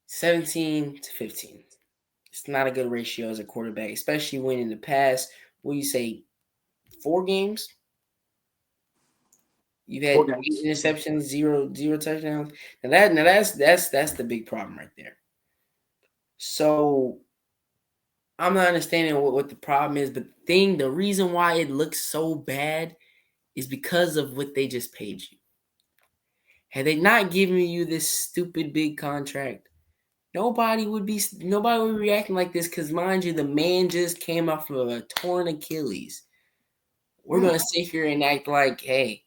S2: 17 to 15. It's not a good ratio as a quarterback, especially when in the past, what do you say, 4 games? You've had
S1: Four
S2: 8
S1: games.
S2: interceptions, zero touchdowns. That's the big problem right there. So I'm not understanding what the problem is, but the reason why it looks so bad is because of what they just paid you. Had they not given you this stupid big contract, nobody would be reacting like this. Because mind you, the man just came off of a torn Achilles. We're gonna sit here and act like, hey,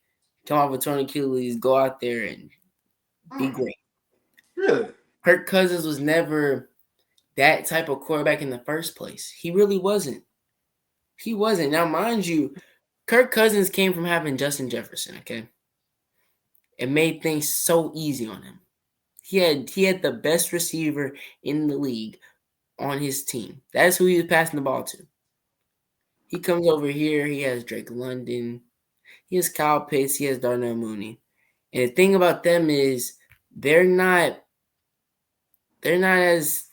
S2: come off a torn Achilles, go out there and be great.
S1: Really?
S2: Kirk Cousins was never that type of quarterback in the first place. He really wasn't. He wasn't. Now, mind you, Kirk Cousins came from having Justin Jefferson, okay? It made things so easy on him. He had the best receiver in the league on his team. That's who he was passing the ball to. He comes over here. He has Drake London. He has Kyle Pitts. He has Darnell Mooney. And the thing about them is they're not they're not as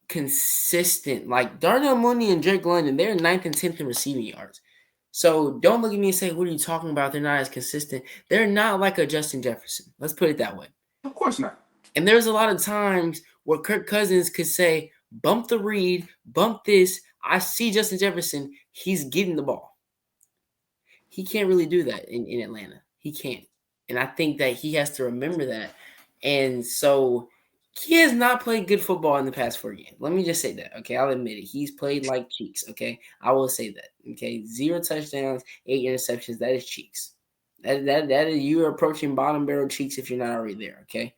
S2: consistent. Like Darnell Mooney and Drake London, they're ninth and 10th in receiving yards. So don't look at me and say, what are you talking about? They're not as consistent. They're not like a Justin Jefferson. Let's put it that way.
S1: Of course not.
S2: And there's a lot of times where Kirk Cousins could say, bump the read, bump this. I see Justin Jefferson. He's getting the ball. He can't really do that in Atlanta. He can't. And I think that he has to remember that. And so he has not played good football in the past 4 games. Let me just say that. Okay. I'll admit it. He's played like cheeks. Okay. I will say that. Okay. 0 touchdowns, 8 interceptions. That is cheeks. That is you are approaching bottom barrel cheeks if you're not already there. Okay.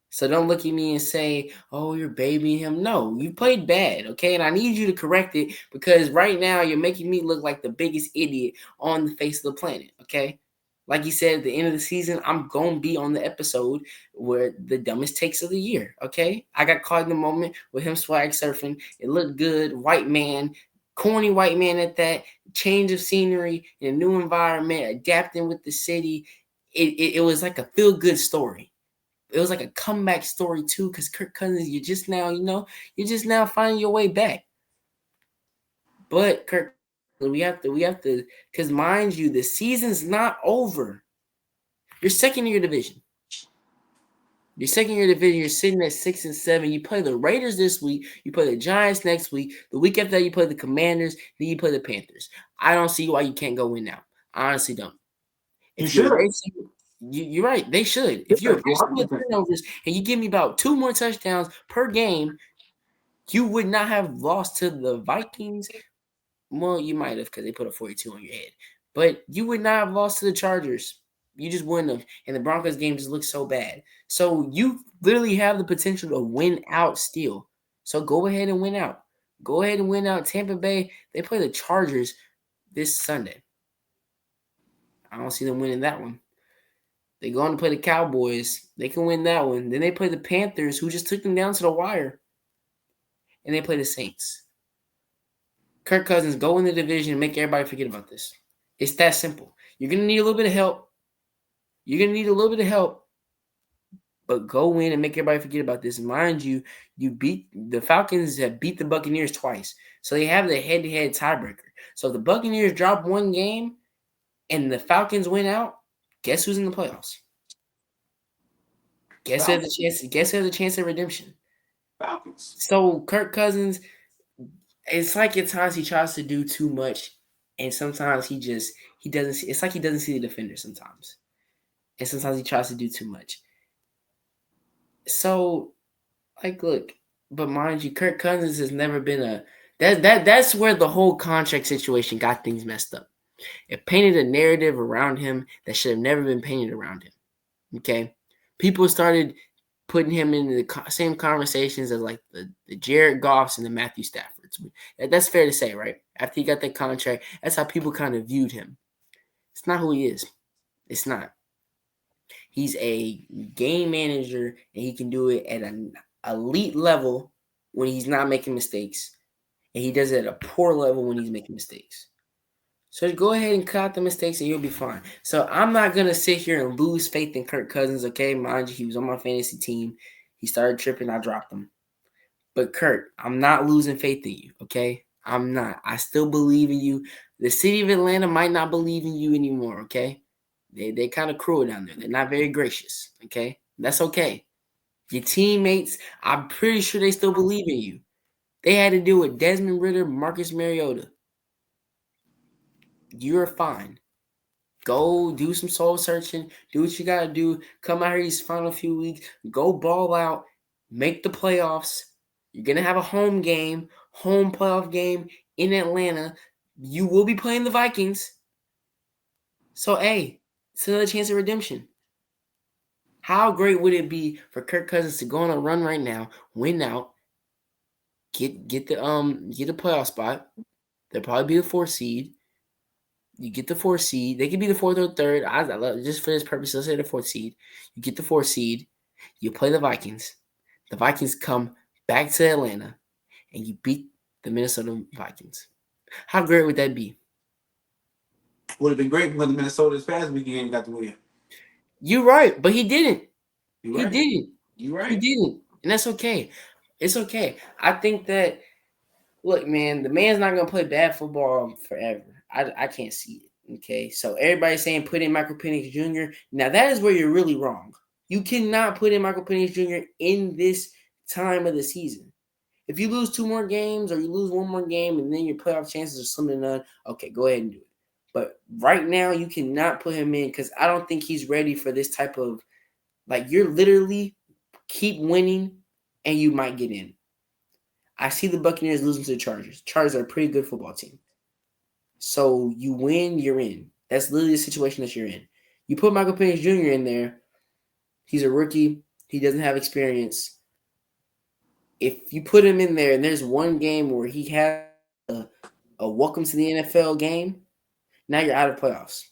S2: So don't look at me and say, oh, you're babying him. No, you played bad, okay? And I need you to correct it because right now you're making me look like the biggest idiot on the face of the planet, okay? Like you said, at the end of the season, I'm going to be on the episode where the dumbest takes of the year, okay? I got caught in the moment with him swag surfing. It looked good. White man, corny white man at that. Change of scenery in a new environment, adapting with the city. It was like a feel-good story. It was like a comeback story too, because Kirk Cousins, you're just now finding your way back. But Kirk Cousins, we have to, because mind you, the season's not over. You're second in your division. You're sitting at 6-7. You play the Raiders this week. You play the Giants next week. The week after that, you play the Commanders. Then you play the Panthers. I don't see why you can't go win now. I honestly don't.
S1: You
S2: If you're
S1: should.
S2: racing, you're right. They should. If you're racing with turnovers and you give me about 2 more touchdowns per game, you would not have lost to the Vikings. Well, you might have because they put a 42 on your head. But you would not have lost to the Chargers. You just wouldn't have. And the Broncos game just looks so bad. So you literally have the potential to win out still. So go ahead and win out. Go ahead and win out. Tampa Bay, they play the Chargers this Sunday. I don't see them winning that one. They go on to play the Cowboys. They can win that one. Then they play the Panthers, who just took them down to the wire. And they play the Saints. Kirk Cousins, go in the division and make everybody forget about this. It's that simple. You're going to need a little bit of help. But go in and make everybody forget about this. Mind you, the Falcons have beat the Buccaneers twice. So they have the head-to-head tiebreaker. So if the Buccaneers drop one game and the Falcons win out, guess who's in the playoffs? Guess who has a chance at redemption?
S1: Falcons.
S2: So Kirk Cousins, it's like at times he tries to do too much, and sometimes he doesn't. It's like he doesn't see the defender sometimes, and sometimes he tries to do too much. So, like, look, but mind you, Kirk Cousins has never been that's where the whole contract situation got things messed up. It painted a narrative around him that should have never been painted around him. Okay, people started putting him in the same conversations as like the Jared Goffs and the Matthew Staffords. That's fair to say, right? After he got that contract, that's how people kind of viewed him. It's not who he is. It's not. He's a game manager, and he can do it at an elite level when he's not making mistakes, and he does it at a poor level when he's making mistakes. So go ahead and cut out the mistakes and you'll be fine. So I'm not going to sit here and lose faith in Kirk Cousins, okay? Mind you, he was on my fantasy team. He started tripping. I dropped him. But Kirk, I'm not losing faith in you, okay? I'm not. I still believe in you. The city of Atlanta might not believe in you anymore, okay? They're kind of cruel down there. They're not very gracious, okay? That's okay. Your teammates, I'm pretty sure they still believe in you. They had to deal with Desmond Ridder, Marcus Mariota. You're fine. Go do some soul searching. Do what you got to do. Come out here these final few weeks. Go ball out. Make the playoffs. You're going to have a home playoff game in Atlanta. You will be playing the Vikings. So, hey, it's another chance of redemption. How great would it be for Kirk Cousins to go on a run right now, win out, get the playoff spot. They'll probably be the 4th seed. You get the 4th seed. They could be the 4th or 3rd. I love, just for this purpose, let's say the 4th seed. You get the 4th seed. You play the Vikings. The Vikings come back to Atlanta, and you beat the Minnesota Vikings. How great would that be?
S1: Would have been great because Minnesota this past weekend got the win.
S2: You're right, but he didn't.
S1: You
S2: He
S1: right.
S2: didn't.
S1: You
S2: He
S1: right.
S2: didn't, and that's okay. It's okay. I think that look, man, the man's not gonna play bad football forever. I can't see it. Okay, so everybody's saying put in Michael Penix Jr. Now that is where you're really wrong. You cannot put in Michael Penix Jr. in this time of the season. If you lose 2 more games or you lose 1 more game and then your playoff chances are slim to none, okay, go ahead and do it. But right now, you cannot put him in because I don't think he's ready for this type of like you're literally keep winning and you might get in. I see the Buccaneers losing to the Chargers. Chargers are a pretty good football team. So you win, you're in. That's literally the situation that you're in. You put Michael Penix Jr. in there. He's a rookie. He doesn't have experience. If you put him in there and there's one game where he has a welcome to the NFL game, now you're out of playoffs,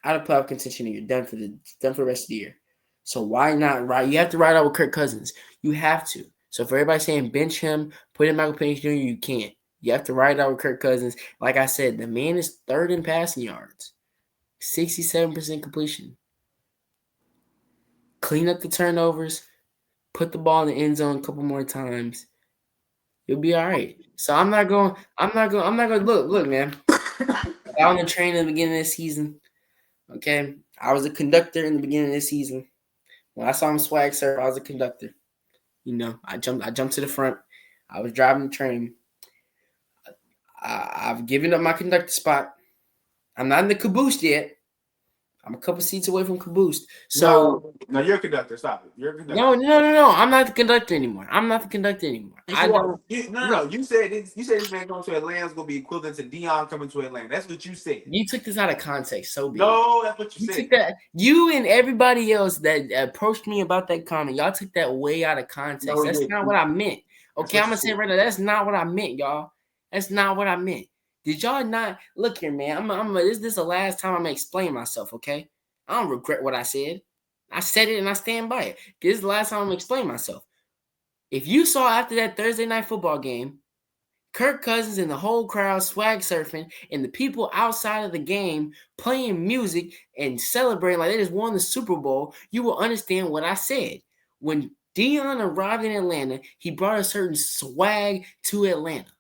S2: out of playoff contention, and you're done for the rest of the year. So why not ride? You have to ride out with Kirk Cousins. You have to. So for everybody saying bench him, put in Michael Penix Jr., you can't. You have to ride out with Kirk Cousins. Like I said, the man is third in passing yards, 67% completion. Clean up the turnovers, put the ball in the end zone a couple more times. You'll be all right. So I'm not going. Look, man. I got on the train in the beginning of the season. Okay, I was a conductor in the beginning of the season. When I saw him swag surf, I was a conductor. You know, I jumped to the front. I was driving the train. I've given up my conductor spot. I'm not in the caboose yet. I'm a couple seats away from caboose. So
S1: No, you're a conductor. Stop it. You're a
S2: no,
S1: conductor.
S2: no, no, no. I'm not the conductor anymore. I'm not the conductor anymore.
S1: Yes,
S2: I
S1: you are.
S2: don't
S1: No.
S2: look.
S1: You said this. You said this man going to Atlanta is going to be equivalent to Dion coming to Atlanta. That's what you said.
S2: You took this out of context so big.
S1: No, that's what you
S2: You
S1: said.
S2: took that. You and everybody else that approached me about that comment, y'all took that way out of context.
S1: No,
S2: That's not what I meant.
S1: That's
S2: Okay,
S1: what
S2: I'm
S1: you
S2: gonna say
S1: said.
S2: it right now. That's not what I meant, y'all. That's not what I meant. Did y'all not look here, man? This the last time I'm gonna explain myself. Okay, I don't regret what I said. I said it and I stand by it. This is the last time I'm gonna explain myself. If you saw after that Thursday night football game, Kirk Cousins and the whole crowd swag surfing, and the people outside of the game playing music and celebrating like they just won the Super Bowl, you will understand what I said. When Dion arrived in Atlanta, he brought a certain swag to Atlanta.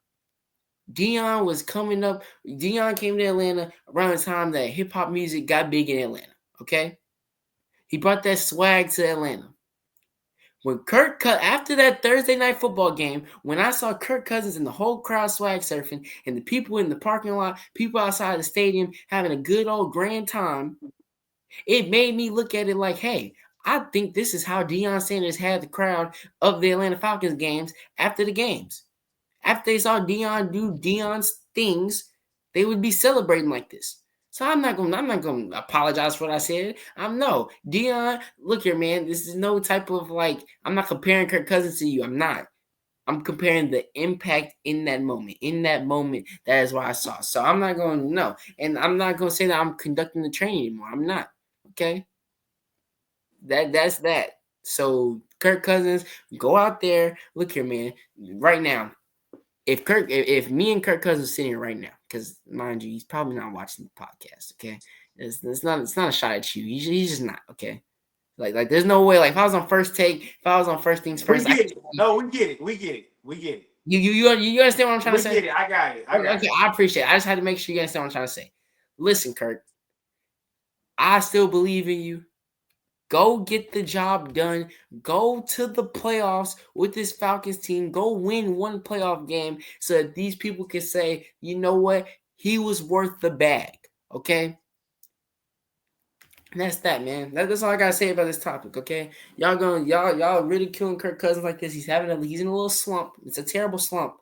S2: Dion was coming up. Dion came to Atlanta around the time that hip hop music got big in Atlanta. Okay, he brought that swag to Atlanta. When after that Thursday night football game, when I saw Kirk Cousins and the whole crowd swag surfing and the people in the parking lot, people outside the stadium having a good old grand time, it made me look at it like, hey, I think this is how Deion Sanders had the crowd of the Atlanta Falcons games after the games. After they saw Deion do Deion's things, they would be celebrating like this. So I'm not gonna apologize for what I said. I'm no Deion. Look here, man. This is no type of like. I'm not comparing Kirk Cousins to you. I'm not. I'm comparing the impact in that moment. In that moment, that is what I saw. So I'm not going to no, and I'm not going to say that I'm conducting the training anymore. I'm not. Okay. That's that. So Kirk Cousins, go out there. Look here, man. Right now, if me and Kirk Cousins sitting here right now, because mind you, he's probably not watching the podcast. Okay, it's not a shot at you. He's just not. Okay, like there's no way. Like if I was on first take, if I was on first things
S1: We
S2: first,
S1: get it. No, we get it. We get it. We get it.
S2: you understand what I'm trying to say?
S1: We get it. I got it. I got
S2: Okay,
S1: it.
S2: I appreciate it. I just had to make sure you understand what I'm trying to say. Listen, Kirk, I still believe in you. Go get the job done. Go to the playoffs with this Falcons team. Go win one playoff game so that these people can say, you know what? He was worth the bag. Okay? And that's that, man. That's all I gotta say about this topic, okay? Y'all ridiculing Kirk Cousins like this. He's in a little slump. It's a terrible slump.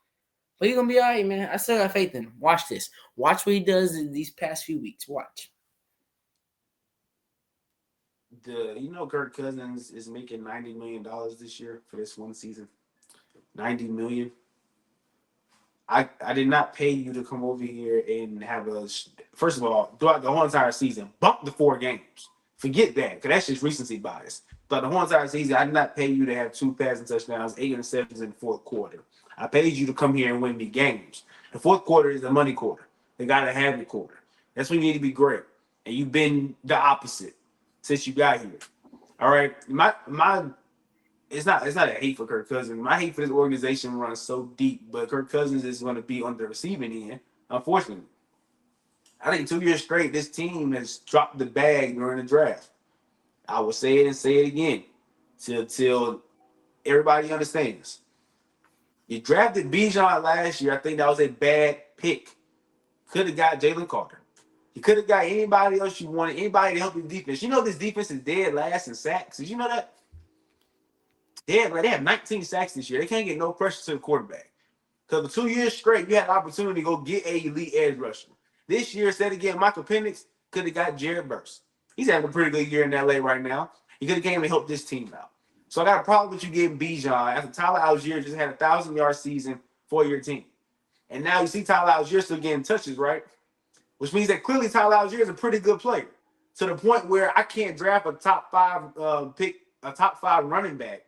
S2: But he's gonna be all right, man. I still got faith in him. Watch this. Watch what he does in these past few weeks. Watch.
S1: Kirk Cousins is making $90 million this year for this one season. 90 million. I did not pay you to come over here and have a. First of all, throughout the whole entire season, bump the 4 games. Forget that, because that's just recency bias. Throughout the whole entire season, I did not pay you to have 2 passing touchdowns, 8 interceptions in the fourth quarter. I paid you to come here and win me games. The fourth quarter is the money quarter. They got to have the quarter. That's when you need to be great. And you've been the opposite since you got here. All right. My it's not a hate for Kirk Cousins. My hate for this organization runs so deep, but Kirk Cousins is going to be on the receiving end. Unfortunately, I think 2 years straight, this team has dropped the bag during the draft. I will say it and say it again till everybody understands. You drafted Bijan last year. I think that was a bad pick. Could have got Jalen Carter. You could have got anybody else you wanted, anybody to help your defense. You know this defense is dead last in sacks. Did you know that? They have 19 sacks this year. They can't get no pressure to the quarterback. Because for 2 years straight, you had an opportunity to go get a elite edge rusher. This year, instead of getting Michael Penix, could have got Jared Burst. He's having a pretty good year in LA right now. He could have came and helped this team out. So I got a problem with you getting Bijan after Tyler Algier just had a 1,000-yard season for your team. And now you see Tyler Algier still getting touches, right? Which means that clearly Tyler Algier is a pretty good player to the point where I can't draft a top five running back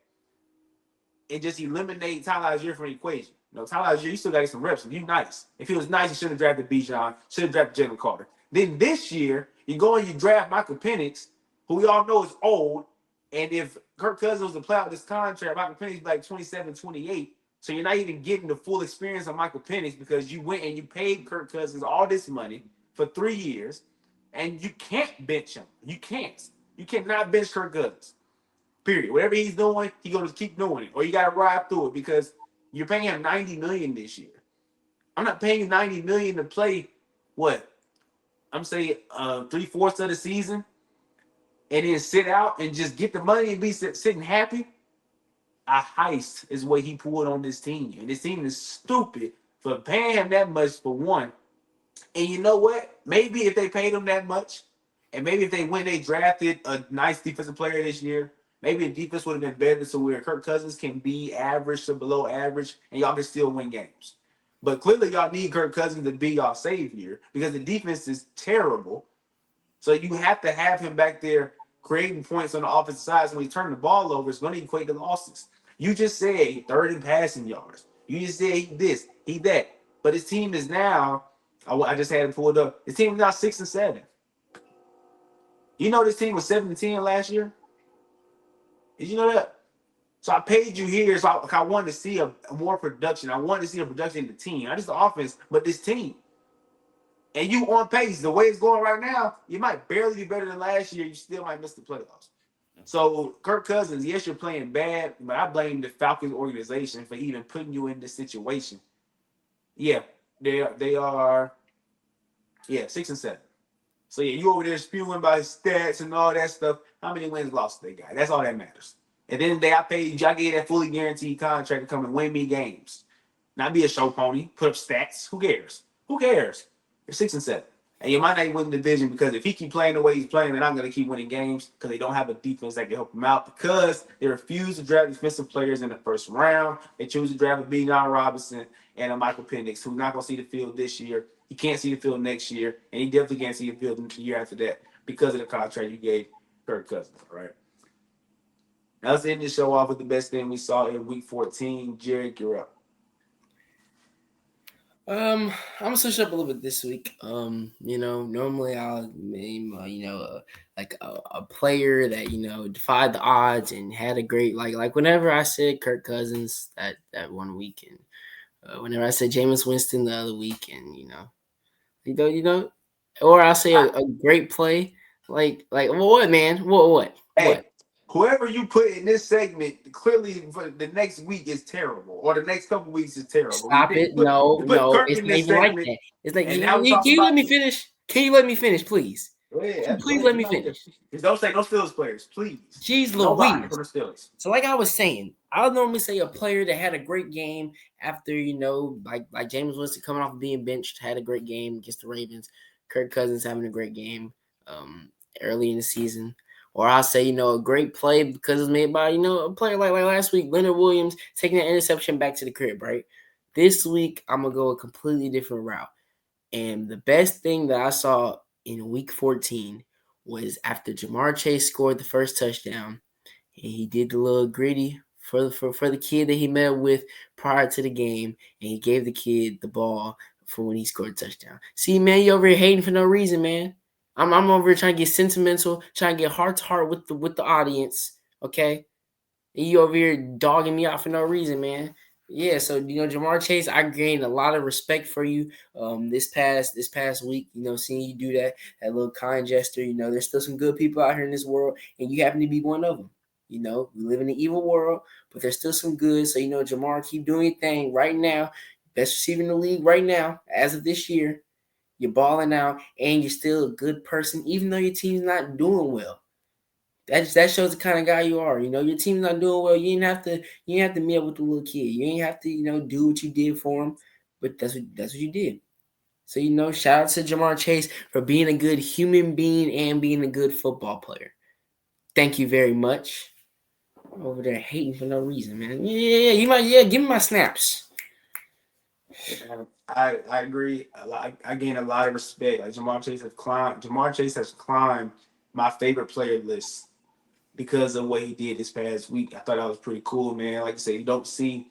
S1: and just eliminate Tyler Algier from the equation. You know, Tyler Algier, you still got to get some reps. He's nice. If he was nice, he should have drafted Bijan, should have drafted Jalen Carter. Then this year, you go and you draft Michael Penix, who we all know is old. And if Kirk Cousins was to play out this contract, Michael Penix would be like 27, 28. So you're not even getting the full experience of Michael Penix because you went and you paid Kirk Cousins all this money for 3 years, and you can't bench him. You can't. You cannot bench Kirk Cousins. Period. Whatever he's doing, he's gonna keep doing it, or you gotta ride through it because you're paying him $90 million this year. I'm not paying you $90 million to play what I'm saying 3/4 of the season, and then sit out and just get the money and be sitting happy. A heist is what he pulled on this team, and this team is stupid for paying him that much for one. And you know what? Maybe if they paid him that much, and maybe if they drafted a nice defensive player this year, maybe the defense would have been better so where Kirk Cousins can be average to below average, and y'all can still win games. But clearly, y'all need Kirk Cousins to be y'all savior because the defense is terrible. So you have to have him back there creating points on the offensive side. So when he turn the ball over, it's going to equate to losses. You just said third in passing yards. You just said he this, he that. But his team is now, I just had it pulled up. His team is now 6-7. You know this team was 7-10 last year? Did you know that? So I paid you here, so I wanted to see a more production. I wanted to see a production in the team. Not just the offense, but this team. And you on pace. The way it's going right now, you might barely be better than last year. You still might miss the playoffs. So Kirk Cousins, yes, you're playing bad, but I blame the Falcons organization for even putting you in this situation. Yeah, they are 6-7. So yeah, you over there spewing about stats and all that stuff. How many wins, losses they got? That's all that matters. And then I paid you. I gave that fully guaranteed contract to come and win me games. Not be a show pony. Put up stats. Who cares? Who cares? You're 6-7. And you might not win the division because if he keep playing the way he's playing, then I'm going to keep winning games because they don't have a defense that can help him out because they refuse to draft defensive players in the first round. They choose to draft a Bijan Robinson and a Michael Penix, who's not going to see the field this year. He can't see the field next year, and he definitely can't see the field the year after that because of the contract you gave Kirk Cousins, all right? Now let's end this show off with the best thing we saw in Week 14. Jared, you're up.
S2: I'm gonna switch up a little bit this week. Normally I'll name like a player that defied the odds and had a great like whenever I said Kirk Cousins that one week, and whenever I said Jameis Winston the other week, and or I'll say a great play like what man what.
S1: Hey, whoever you put in this segment, clearly for the next week is terrible, or the next couple weeks is terrible.
S2: Stop it! No,
S1: You put
S2: no,
S1: Kirk
S2: it's
S1: in
S2: not
S1: this
S2: even like
S1: segment,
S2: that. It's like
S1: and now we
S2: can
S1: talking
S2: you let
S1: about.
S2: me finish? Can you let me finish, please?
S1: Go ahead, go
S2: Please
S1: ahead.
S2: let
S1: You
S2: me
S1: know,
S2: finish.
S1: just don't say no Steelers players, please.
S2: Jeez
S1: Nobody
S2: Louise.
S1: from the Steelers.
S2: So like I was saying, I'll normally say a player that had a great game after, like James Winston coming off of being benched, had a great game against the Ravens. Kirk Cousins having a great game early in the season. Or I'll say, a great play because it's made by, a player like last week, Leonard Williams taking an interception back to the crib, right? This week, I'm going to go a completely different route. And the best thing that I saw in week 14 was after Jamar Chase scored the first touchdown, and he did the little gritty for the kid that he met with prior to the game, and he gave the kid the ball for when he scored a touchdown. See, man, you over here hating for no reason, man. I'm over here trying to get sentimental, trying to get heart to heart with the audience. Okay, and you over here dogging me out for no reason, man. Yeah, so Jamar Chase, I gained a lot of respect for you this past week. Seeing you do that little kind gesture. There's still some good people out here in this world, and you happen to be one of them. We live in an evil world, but there's still some good. So Jamar, keep doing your thing right now. Best receiver in the league right now, as of this year. You're balling out, and you're still a good person, even though your team's not doing well. That shows the kind of guy you are. Your team's not doing well. You ain't have to meet up with the little kid. You ain't have to, do what you did for him. But that's what you did. So shout out to Jamar Chase for being a good human being and being a good football player. Thank you very much. Over there hating for no reason, man. Yeah, give me my snaps.
S1: I agree. I gain a lot of respect. Like Jamar Chase has climbed. Jamar Chase has climbed my favorite player list because of what he did this past week. I thought that was pretty cool, man. Like I said, you don't see.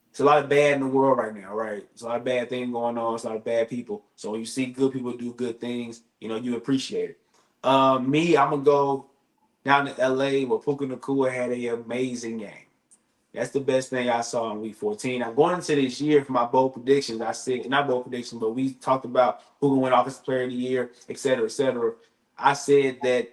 S1: It's a lot of bad in the world right now, right? It's a lot of bad things going on. It's a lot of bad people. So when you see good people do good things, you appreciate it. I'm gonna go down to LA where Puka Nacua had an amazing game. That's the best thing I saw in week 14. I'm going into this year for my bold predictions. I said, not bold predictions, but we talked about who can win Offensive Player of the Year, et cetera, et cetera. I said that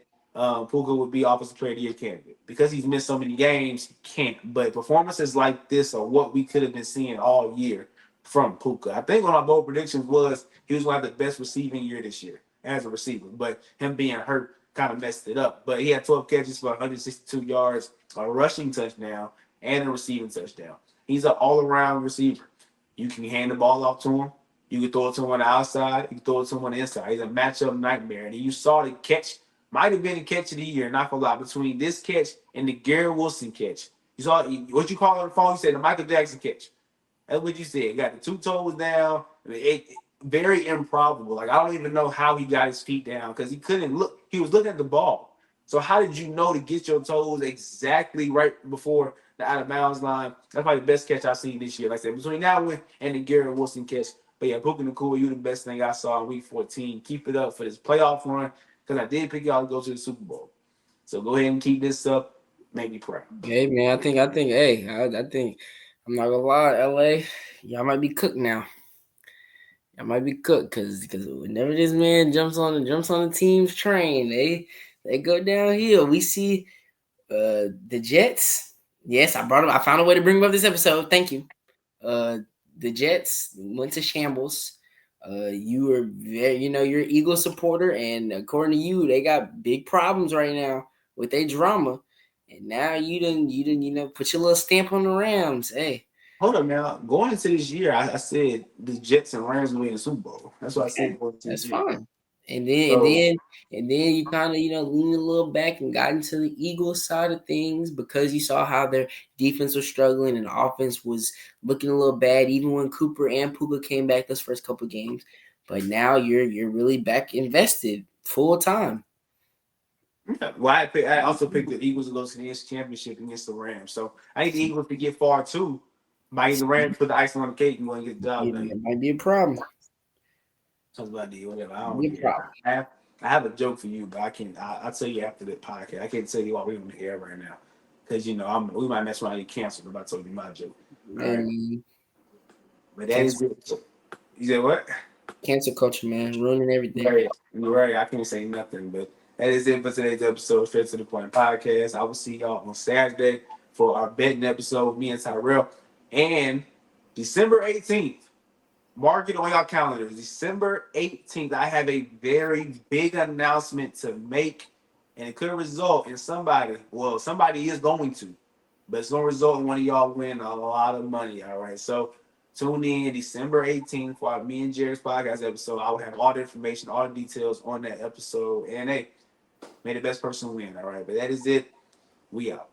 S1: Puka would be Offensive Player of the Year candidate. Because he's missed so many games, he can't. But performances like this are what we could have been seeing all year from Puka. I think one of my bold predictions was he was going to have the best receiving year this year as a receiver. But him being hurt kind of messed it up. But he had 12 catches for 162 yards, a rushing touchdown, and a receiving touchdown. He's an all-around receiver. You can hand the ball off to him. You can throw it to him on the outside. You can throw it to him on the inside. He's a matchup nightmare. And you saw the catch, might have been the catch of the year, not gonna lie, between this catch and the Garrett Wilson catch. You saw what you call on the phone, you said the Michael Jackson catch. That's what you said. Got the two toes down. Very improbable. Like, I don't even know how he got his feet down because he couldn't look. He was looking at the ball. So how did you know to get your toes exactly right before the out of bounds line? That's probably the best catch I've seen this year. Like I said, between that one and the Garrett Wilson catch. But yeah, Puka Nacua, you the best thing I saw in week 14. Keep it up for this playoff run because I did pick y'all to go to the Super Bowl. So go ahead and keep this up. Make me proud.
S2: Hey man, I think, hey, I think I'm not gonna lie, LA, y'all might be cooked now. Y'all might be cooked because whenever this man jumps on the team's train, they go downhill. We see the Jets. Yes, I brought him. I found a way to bring him up this episode. Thank you. Uh, the Jets went to shambles. You were very, you're an Eagle supporter, and according to you, they got big problems right now with their drama. And now you didn't, put your little stamp on the Rams. Hey,
S1: Hold up now. Going into this year, I said the Jets and Rams will win the Super Bowl. That's what I
S2: okay,
S1: said going into this
S2: that's
S1: year.
S2: fine. And then and
S1: So
S2: then and then you kind of leaned a little back and got into the Eagles side of things because you saw how their defense was struggling and the offense was looking a little bad even when Cooper and Puka came back those first couple games. But now you're really back invested full time.
S1: yeah. Well, I also picked the Eagles to go to the NFC Championship against the Rams. So I think the Eagles to get far too. Might the Rams put the icing on the cake and go and get the job done.
S2: It might be a problem.
S1: Something about the whatever. I
S2: Might be
S1: don't
S2: a
S1: care.
S2: problem.
S1: I have a joke for you, but I can't. I'll tell you after the podcast. I can't tell you while we're on the air right now because we might mess around and get canceled if I told you my joke. All right,
S2: And
S1: but that is
S2: cancel,
S1: it. You said what?
S2: cancel culture, man, ruining everything.
S1: Right. You're right. I can't say nothing, but that is it for today's episode of Straight to the Point podcast. I will see y'all on Saturday for our betting episode with me and Tyrell. And December 18th, mark it on your calendars. December 18th, I have a very big announcement to make, and it could result in somebody. Well, somebody is going to, but it's going to result in one of y'all winning a lot of money. All right. So tune in December 18th for our Me and Jerry's podcast episode. I will have all the information, all the details on that episode. And hey, may the best person win. All right. But that is it. We out.